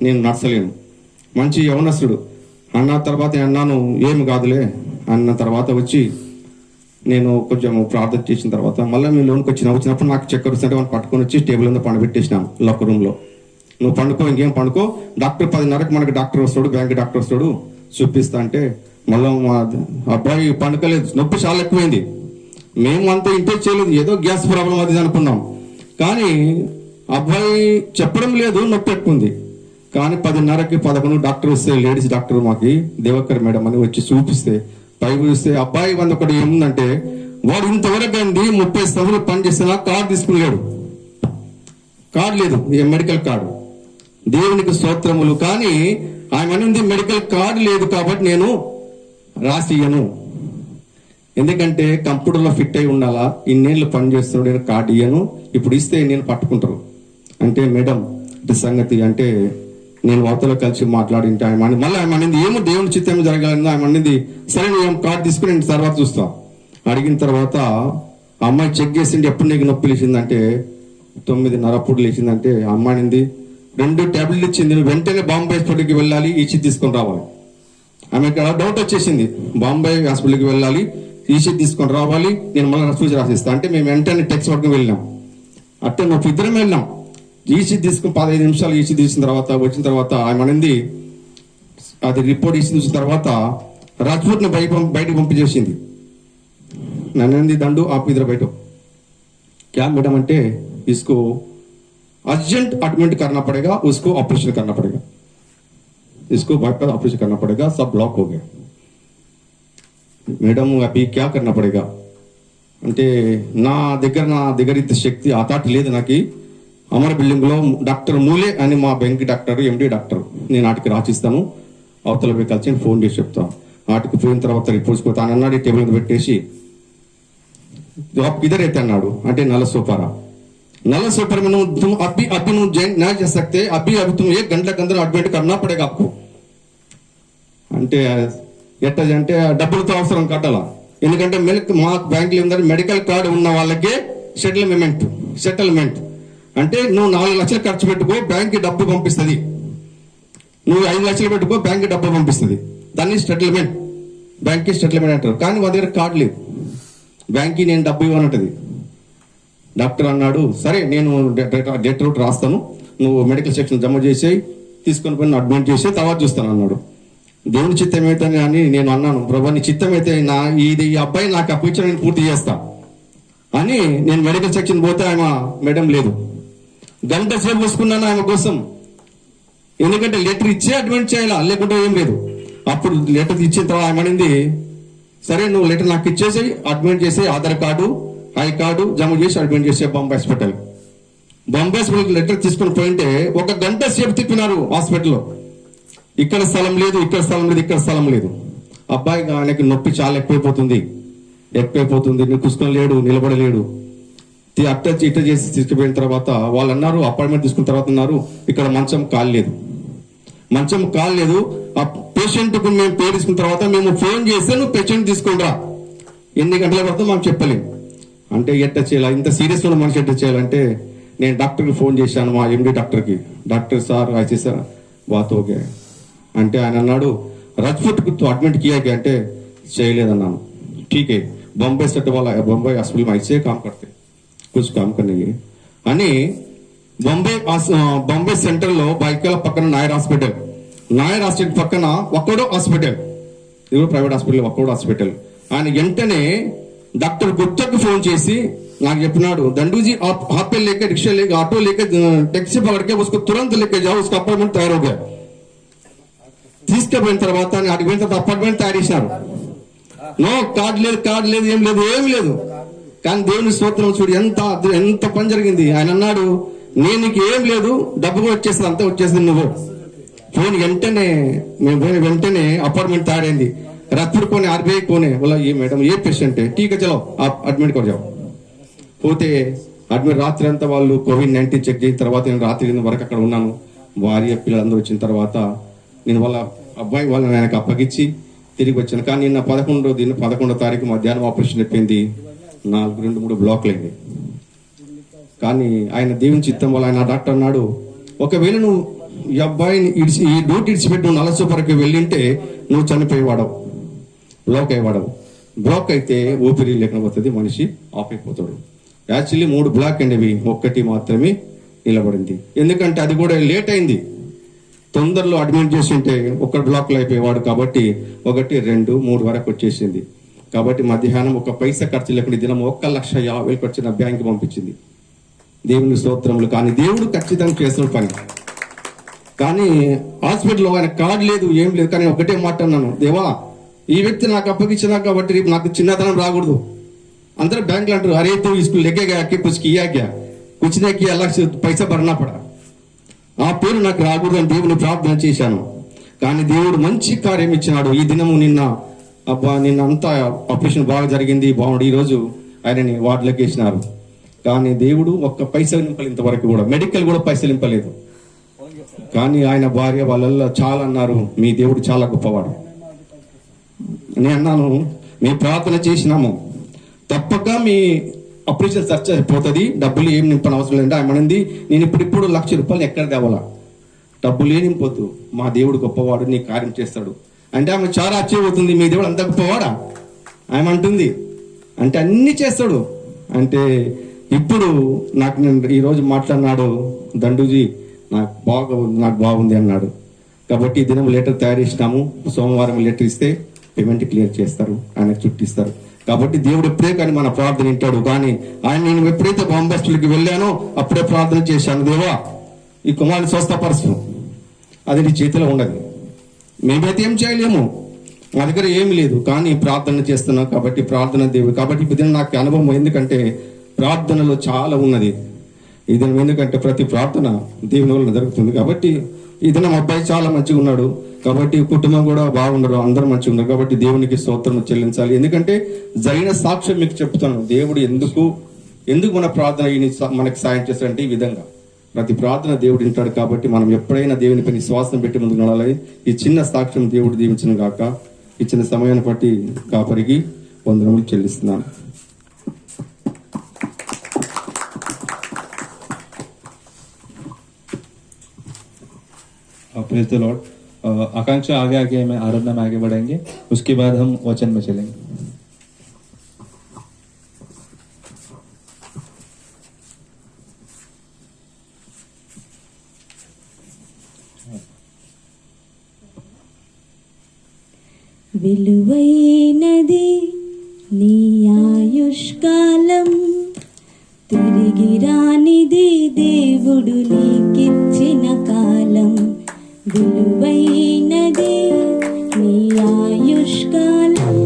నేను నడచలేను. మంచి యవనస్తుడు అన్న తర్వాత అన్నాను, ఏమి కాదులే అన్న తర్వాత వచ్చి నేను కొంచెం ప్రార్థన చేసిన తర్వాత మళ్ళీ మేము లోన్కి వచ్చినప్పుడు నాకు చక్కెర వస్తుంటే వాళ్ళు పట్టుకొని వచ్చి టేబుల్ మీద పండబెట్టేసినాం లాకర్ రూమ్లో. నువ్వు పండుకో, ఇంకేం పండుకో, డాక్టర్ 10:30కి మనకి డాక్టర్ వస్తాడు, బ్యాంక్ డాక్టర్ వస్తాడు చూపిస్తా అంటే మళ్ళీ మా అబ్బాయి పండుకోలేదు, నొప్పి చాలా ఎక్కువైంది. మేము అంతా ఇంటేజ్ చేయలేదు, ఏదో గ్యాస్ ప్రాబ్లం అది అనుకున్నాం. కానీ అబ్బాయి చెప్పడం లేదు, నొప్పి ఎక్కువ. కానీ 10:30కి 11 డాక్టర్ వస్తే, లేడీస్ డాక్టర్ మాకి దేవకర్ మేడం అని వచ్చి చూపిస్తే పైపు చూస్తే అబ్బాయి వంద ఒకటి ఏముందంటే, వాడు ఇంతవరకు అండి 30 సంవత్సరాలు పనిచేస్తున్నా కార్డు తీసుకున్నాడు, కార్డు లేదు, మెడికల్ కార్డు. దేవునికి స్తోత్రములు. కానీ ఆయన అనేది మెడికల్ కార్డు లేదు కాబట్టి నేను రాసియ్యను, ఎందుకంటే కంప్యూటర్లో ఫిట్ అయి ఉండాలా, ఇన్నేళ్ళు పని చేస్తున్నాడు, నేను కార్డు ఇయ్యను, ఇప్పుడు ఇస్తే నేను పట్టుకుంటారు అంటే మేడం ఇది సంగతి అంటే నేను వార్తలో కలిసి మాట్లాడింటే ఆయన మళ్ళీ ఆయన అనేది ఏమో దేవుని చిత్తం జరగాలని ఆయన అనేది, సరే నేను కార్డు తీసుకుని నేను తర్వాత చూస్తా. అడిగిన తర్వాత ఆ అమ్మాయి చెక్ చేసింది, ఎప్పుడు నీకు నొప్పి లేచిందంటే 9:30 అప్పుడు లేచిందంటే, ఆ అమ్మాయి అనేది 2 టాబ్లెట్లు ఇచ్చింది, నువ్వు వెంటనే బాంబే హాస్పిటల్కి వెళ్ళాలి, ఈసీ తీసుకొని రావాలి. ఆమెకి డౌట్ వచ్చేసింది, బాంబే హాస్పిటల్కి వెళ్ళాలి, ఈసీ తీసుకొని రావాలి, నేను మళ్ళీ సూచన రాసిస్తా అంటే మేము వెంటనే టెక్స్ట్ పట్టుకుని వెళ్ళాం. అట్టే నువ్వు ఇద్దరం వెళ్ళాం. ఈసీ తీసుకుని 15 నిమిషాలు ఈసీ తీసిన తర్వాత వచ్చిన తర్వాత ఆమె అనేది అది రిపోర్ట్ ఈసీ చూసిన తర్వాత రాజ్పూట్ని బయటకు పంపించేసింది. నన్ను దండు ఆపు ఇద్దరు బయట क्या मैडम అంటే इसको अर्जेंट एडमिट करना पड़ेगा, उसको ऑपरेशन करना पड़ेगा, इसको बाईपास ऑपरेशन करना पड़ेगा, सब ब्लॉक हो गया. मैडम अभी क्या करना पड़ेगा అంటే నా దగ్గర ఇంత శక్తి అథారిటీ లేదు. నాకు అమర బిల్డింగ్ లో డాక్టర్ మూలే అని మా బ్యాంక్ డాక్టర్, ఎండి డాక్టర్, నేను వాటికి రాసిస్తాను, అవతల పోయి కలిసి ఫోన్ చేసి చెప్తాను. వాటికి పోయిన తర్వాత రిపోర్ట్స్ పోతా అని అన్నాడు, టేబుల్ మీద పెట్టేసి इधर रहते అన్నాడు. అంటే నల్ల सोपर में तुम अभी ज्वाइन नहीं कर सकते, अभी तुम 1 घंटे के अंदर एडमिट करना पड़ेगा आपको. అంటే ఎట్లా అంటే డబ్బులతో అవసరం కట్టాలా, ఎందుకంటే మా బ్యాంకులో ఉందని మెడికల్ కార్డు ఉన్న వాళ్ళకే సెటిల్మెంట్ అంటే నువ్వు 4 లక్షలు ఖర్చు పెట్టుకో, బ్యాంక్కి డబ్బు పంపిస్తుంది, నువ్వు 5 లక్షలు పెట్టుకో, బ్యాంక్కి డబ్బు పంపిస్తుంది, దాన్ని సెటిల్మెంట్. బ్యాంక్కి సెటిల్మెంట్ అంటారు, కానీ వాళ్ళ దగ్గర కార్డు లేదు. బ్యాంక్కి నేను డబ్బు ఇవ్వనంటది. డాక్టర్ అన్నాడు, సరే నేను డెట్ రూట్ రాస్తాను, నువ్వు మెడికల్ సెక్షన్ జమ చేసేయి, తీసుకొని పోయి అడ్మిట్ చేసి తర్వాత చూస్తాను అన్నాడు. దేవుని చిత్తం అయితే అని నేను అన్నాను, ప్రభా నీ చిత్తం అయితే ఈ అబ్బాయి నాకు అప్పించిన నేను పూర్తి చేస్తా అని నేను మెడికల్ సెక్షన్ పోతే ఆమె మేడం లేదు. గంట సేపు చూసుకున్నాను ఆమె కోసం, ఎందుకంటే లెటర్ ఇచ్చే అడ్మిట్ చేయాలా, లేకుంటే ఏం లేదు. అప్పుడు లెటర్ ఇచ్చిన తర్వాత ఆమె అనింది, సరే నువ్వు లెటర్ నాకు ఇచ్చేసి అడ్మిట్ చేసి ఆధార్ కార్డు ఐ కార్డు జమ చేసి అడ్మిట్ చేసే Bombay hospital. Bombay hospital letter తీసుకుని పోయింటే 1 గంట సేపు తిప్పినారు హాస్పిటల్లో. ఇక్కడ స్థలం లేదు, ఇక్కడ స్థలం లేదు, ఇక్కడ స్థలం లేదు. అబ్బాయి ఆయనకి నొప్పి చాలా ఎక్కువైపోతుంది, నువ్వు కూర్చొని లేడు, నిలబడలేడు. అట్ట ఇట్ట చేసి తీసుకుపోయిన తర్వాత వాళ్ళు అన్నారు, అపాయింట్మెంట్ తీసుకున్న తర్వాత అన్నారు, ఇక్కడ మంచం కాలేదు. ఆ పేషెంట్కు మేము పేరు తీసుకున్న తర్వాత మేము ఫోన్ చేస్తే నువ్వు పేషెంట్ తీసుకుంటా, ఎన్ని గంటల పడుతుందో మనం చెప్పలేము. అంటే ఎట్ట చేయాలి, ఇంత సీరియస్ ఉన్న మనిషి ఎట్ట చేయాలంటే నేను డాక్టర్కి ఫోన్ చేశాను, మా ఎండి డాక్టర్కి. డాక్టర్ సార్ ఐసీ బాత్ ఓకే అంటే ఆయన అన్నాడు, రాజ్ఫుట్ को एडमिट किया क्या అంటే చేయలేదన్నాను. ठीक है, बॉम्बे सेट वाला है, बॉम्बे हॉस्पिटल में ऐसे काम करते, कुछ काम करने అని బాంబే సెంటర్ లో బైకల పక్కన నాయర్ హాస్పిటల్ పక్కన ఒక్కడో హాస్పిటల్, ఇది ప్రైవేట్ హాస్పిటల్, ఒక్కడో హాస్పిటల్. ఆయన వెంటనే డాక్టర్ గుప్తాకి ఫోన్ చేసి నాకు చెప్పినాడు, దండూజీ आप पे लेके रिक्शा लेके ऑटो लेके टैक्सी पकड़ के उसको तुरंत लेके जाओ, उसका अपॉइंटमेंट तैयार हो गया. తీసుకుపోయిన తర్వాత అడిగిన తర్వాత అపార్ట్మెంట్ తయారు చేసినారు. నో కార్డు లేదు ఏమి లేదు. కానీ దేవుని స్తోత్రం చూడు, ఎంత పని జరిగింది. ఆయన అన్నాడు, నేను నీకు ఏం లేదు, డబ్బు కూడా వచ్చేస్తుంది, అంతా వచ్చేసింది. నువ్వు ఫోన్ వెంటనే అపార్ట్మెంట్ తయారైంది. రాత్రి कोने आरबीआई कोने बोला ये मैडम ये पेशेंट है, ठीक है चलो आप एडमिट कर जाओ. పోతే అడ్మిట్ రాత్రి అంతా వాళ్ళు COVID-19 చెక్ చేసిన తర్వాత నేను రాత్రి 8 వరకు అక్కడ ఉన్నాను. భార్య పిల్లలందరూ వచ్చిన తర్వాత నేను వాళ్ళ అబ్బాయి వాళ్ళని ఆయనకు అప్పగించి తిరిగి వచ్చాను. కానీ నిన్న 11వ తారీఖు మధ్యాహ్నం ఆపరేషన్ అయిపోయింది. 2-3 బ్లాక్లు అయింది. కానీ ఆయన దేవుని చిత్తం వల్ల ఆయన డాక్టర్ అన్నాడు, ఒకవేళ నువ్వు ఈ అబ్బాయిని ఈ డ్యూటీ ఇడిచిపెట్టి నువ్వు 40 వరకు వెళ్ళింటే నువ్వు చనిపోయేవాడవు, బ్లాక్ అయితే ఊపిరి లేకపోతుంది, మనిషి ఆఫ్ అయిపోతాడు. యాక్చువల్లీ 3 బ్లాక్ అండి, ఒక్కటి మాత్రమే నిలబడింది. ఎందుకంటే అది కూడా లేట్ అయింది. తొందరలో అడ్మిట్ చేసి ఉంటే 1 బ్లాక్లో అయిపోయేవాడు. కాబట్టి 1, 2, 3 వరకు వచ్చేసింది. కాబట్టి మధ్యాహ్నం 1 పైసా ఖర్చు లేకుండా దినం 1,50,000 ఖర్చున బ్యాంక్ పంపించింది. దేవుని స్తోత్రములు. కానీ దేవుడు ఖచ్చితంగా చేస్తున్న పని. కానీ హాస్పిటల్లో ఆయన కార్డు లేదు, ఏం లేదు. కానీ ఒకటే మాట అన్నాను, దేవా ఈ వ్యక్తి నాకు అప్పగించినా కాబట్టి రేపు నాకు చిన్నతనం రాకూడదు. అందరూ బ్యాంకులు అంటారు, అరే తూ इसको लेके गया कि कुछ किया क्या, कुछ नहीं किया, अलग से पैसा भरना पड़ा. ఆ పేరు నాకు రాకూడదు అని దేవుని ప్రార్థన చేశాను. కానీ దేవుడు మంచి కార్యం ఇచ్చినాడు. ఈ దినము నిన్న అంతా ఆపరేషన్ బాగా జరిగింది, బాగుంది. ఈ రోజు ఆయనని వార్డులోకి వేసినారు. కానీ దేవుడు 1 పైసా నింపలేదు ఇంతవరకు కూడా, మెడికల్ కూడా పైసలు నింపలేదు. కానీ ఆయన భార్య వాళ్ళల్లో చాలా అన్నారు, మీ దేవుడు చాలా గొప్పవాడు. నేను అన్నాను, మేము ప్రార్థన చేసినాము, తప్పక మీ ఆపరేషన్ ఖర్చు అయిపోతుంది, డబ్బులు ఏం నింపని అవసరం లేదంటే ఆయన అనింది, నేను ఇప్పుడు ₹1,00,000 ఎక్కడ తేవాలా, డబ్బులు ఏ నింపొద్దు, మా దేవుడు గొప్పవాడు, నీ కార్యం చేస్తాడు అంటే ఆమె చాలా ఆశ్చర్యపోతుంది, మీ దేవుడు అంత గొప్పవాడా ఆమె అంటుంది. అంటే అన్ని చేస్తాడు. అంటే ఇప్పుడు నాకు నేను ఈరోజు మాట్లాడినాడు, దండూజీ నాకు బాగుంది అన్నాడు. కాబట్టి ఈ దినం లెటర్ తయారు చేసినాము, సోమవారం లెటర్ ఇస్తే పేమెంట్ క్లియర్ చేస్తారు, ఆయనకు చుట్టిస్తారు. కాబట్టి దేవుడు ఎప్పుడే కానీ మన ప్రార్థన వింటాడు. కానీ ఆయన నేను ఎప్పుడైతే బాంబే హాస్పిటల్కి వెళ్ళానో అప్పుడే ప్రార్థన చేశాను, దేవా ఈ కుమారుని స్వస్థపరచు, అది నీ చేతిలో ఉండదు, మేమైతే ఏం చేయలేము, మా దగ్గర ఏమి లేదు. కానీ ప్రార్థన చేస్తున్నాం కాబట్టి ప్రార్థన దేవుడు. కాబట్టి ఇప్పుడు నాకు అనుభవం, ఎందుకంటే ప్రార్థనలో చాలా ఉన్నది. ఇది ఎందుకంటే ప్రతి ప్రార్థన దేవుని వల్ల జరుగుతుంది. కాబట్టి ఇది నా అబ్బాయి చాలా మంచిగా ఉన్నాడు, కాబట్టి కుటుంబం కూడా బాగున్నారు, అందరూ మంచిగా ఉన్నారు. కాబట్టి దేవునికి స్తోత్రం చెల్లించాలి. ఎందుకంటే జరిగిన సాక్ష్యం మీకు చెప్తాను, దేవుడు ఎందుకు మన ప్రార్థన మనకి సాయం చేస్తాడంటే ఈ విధంగా ప్రతి ప్రార్థన దేవుడు వింటాడు. కాబట్టి మనం ఎప్పుడైనా దేవునిపై విశ్వాసం పెట్టి ముందుకు నడాలి. ఈ చిన్న సాక్ష్యం దేవుడు దీవించిన గాక. ఇచ్చిన సమయాన్ని బట్టి కాపరికి వందనములు చెల్లిస్తున్నాను. Praise the Lord. आकांक्षा आगे आगे हमें आराधना में आगे बढ़ेंगे, उसके बाद हम वचन में चलेंगे। విలువైనది నీ ఆయుష్కాలం, తిరిగి రానిది దేవుడు నీకిచ్చిన కాలం. విలువైనది నీ ఆయుష్కాలం,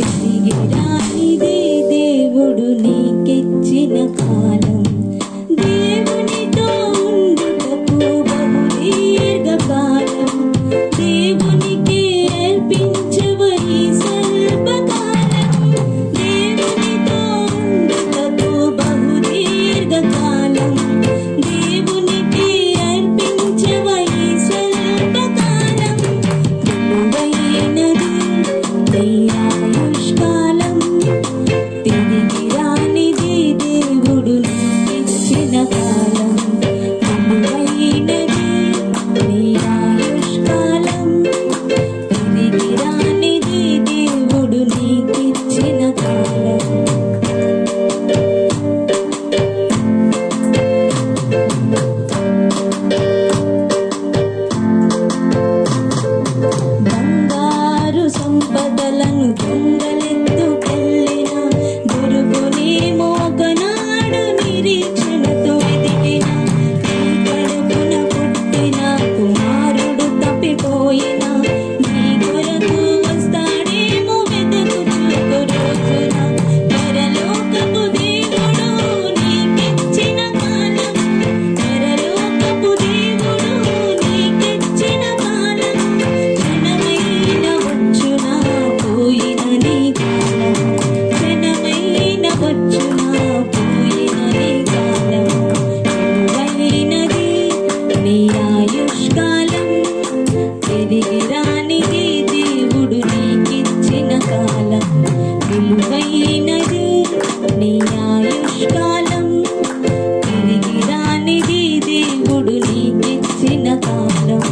తిరిగి రానిది దేవుడు నీకిచ్చిన కాలం. దేవునితో ఉండుటకు బహు దీర్ఘకాలం, దేవునికి అర్పించవని స్వల్పకాలం. దేవునితో ఉండుటకు బహు దీర్ఘకాలం, దేవునికి అర్పించవని స్వల్పకాలం. విలువైనది నీ ఆయుష్కాలం, తిరిగి రానిది దేవుడు నీకిచ్చిన కాలం. విలువైనది నీ ఆయుష్కాలం, తిరిగి రానిది దేవుడు నీకిచ్చిన కాలం. బంగారు సంపదలను దొంగలెత్తుకెళ్ళిన, దొరుకునేమో ఒకనాడు నిరీక్షణతో ఎదిగిన. నీ కడుపున పుట్టిన కుమారుడు తప్పిపోయిన, నీ కొరకు వస్తాడేమో వెతుకుచుకు రోజున. పరలోకపు దేవుడు నీకిచ్చిన కాలం, పరలోకపు దేవుడు నీకిచ్చిన కాలం. క్షణమైన వచ్చునా పోయిన నీ కాలం, క్షణమైన వచ్చునా పోయిన నీ కాలం. విలువైనది నీ ఆయుష్కాలం, తిరిగి రానిది దేవుడు నీకిచ్చిన కాలం. విలువైనది నీ ఆయుష్కాలం, తిరిగి రానిది దేవుడు నీకిచ్చిన కాలం.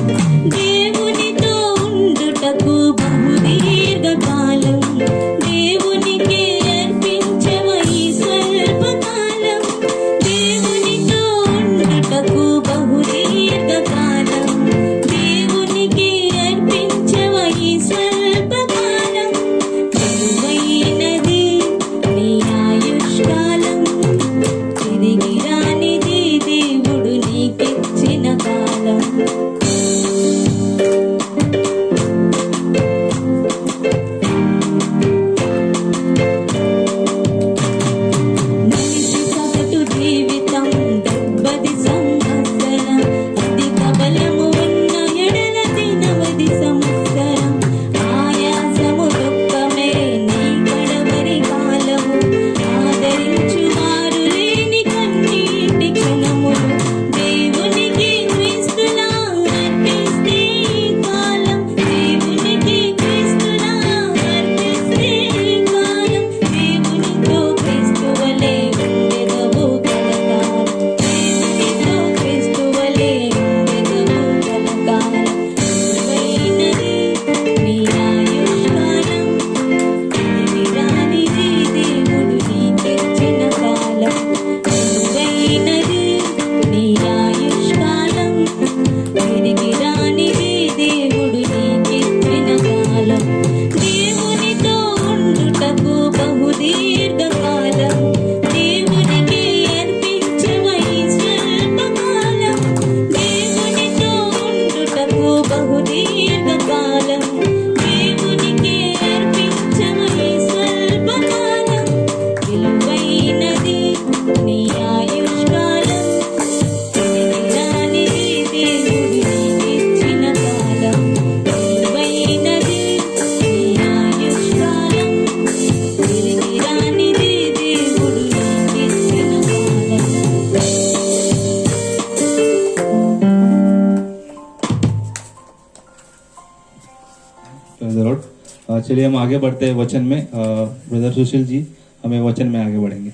దేవునితో ఉండుటకు బహు దీర్ఘకాలం, దేవునికి అర్పించవని స్వల్పకాలం. దేవునితో ఉండుటకు బహు దీర్ఘకాలం, దేవునికి అర్పించవని స్వల్పకాలం. విలువైనది నీ ఆయుష్కాలం, తిరిగి రానిది దేవుడు నీకిచ్చిన కాలం. మనిషి సగటు జీవితం 70 సంవత్సరం, అధిక బలము ఉన్న ఎడల 80 సంవత్సరం. ఆయాసము దుఃఖమే నీ కడవరి కాలము, ఆదరించువారు లేని కన్నీటి క్షణములు. దేవునికి క్రీస్తులా అర్పిస్తే ఈ కాలం, దేవునికి క్రీస్తులా అర్పిస్తే ఈ కాలం. దేవునితో క్రీస్తువలే ఉండెదవు కలకాలం, దేవునితో క్రీస్తువలే ఉండెదవు కలకాలం. విలువైనది నీ ఆయుష్కాలం, తిరిగి రానిది దేవుడు నీకిచ్చిన కాలం. విలువైనది నీ ఆయుష్కాలం, తిరిగి రానిది దేవుడు నీకిచ్చిన కాలం. దేవునితో ఉండుటకు బహు దీర్ఘకాలం, దేవునికి అర్పించవని స్వల్పకాలం. దేవునితో ఉండుటకు బహు దీర్ఘకాలం, దేవునికి అర్పించవని స్వల్పకాలం. విలువైనది నీ ఆయుష్కాలం, తిరిగి రానిది దేవుడు నీకిచ్చిన కాలం. విలువైనది నీ ఆయుష్కాలం, తిరిగి రానిది దేవుడు నీకిచ్చిన కాలం. Praise the Lord. चलिए हम आगे बढ़ते हैं वचन में। ब्रदर सुशील जी हमें वचन में आगे बढ़ेंगे।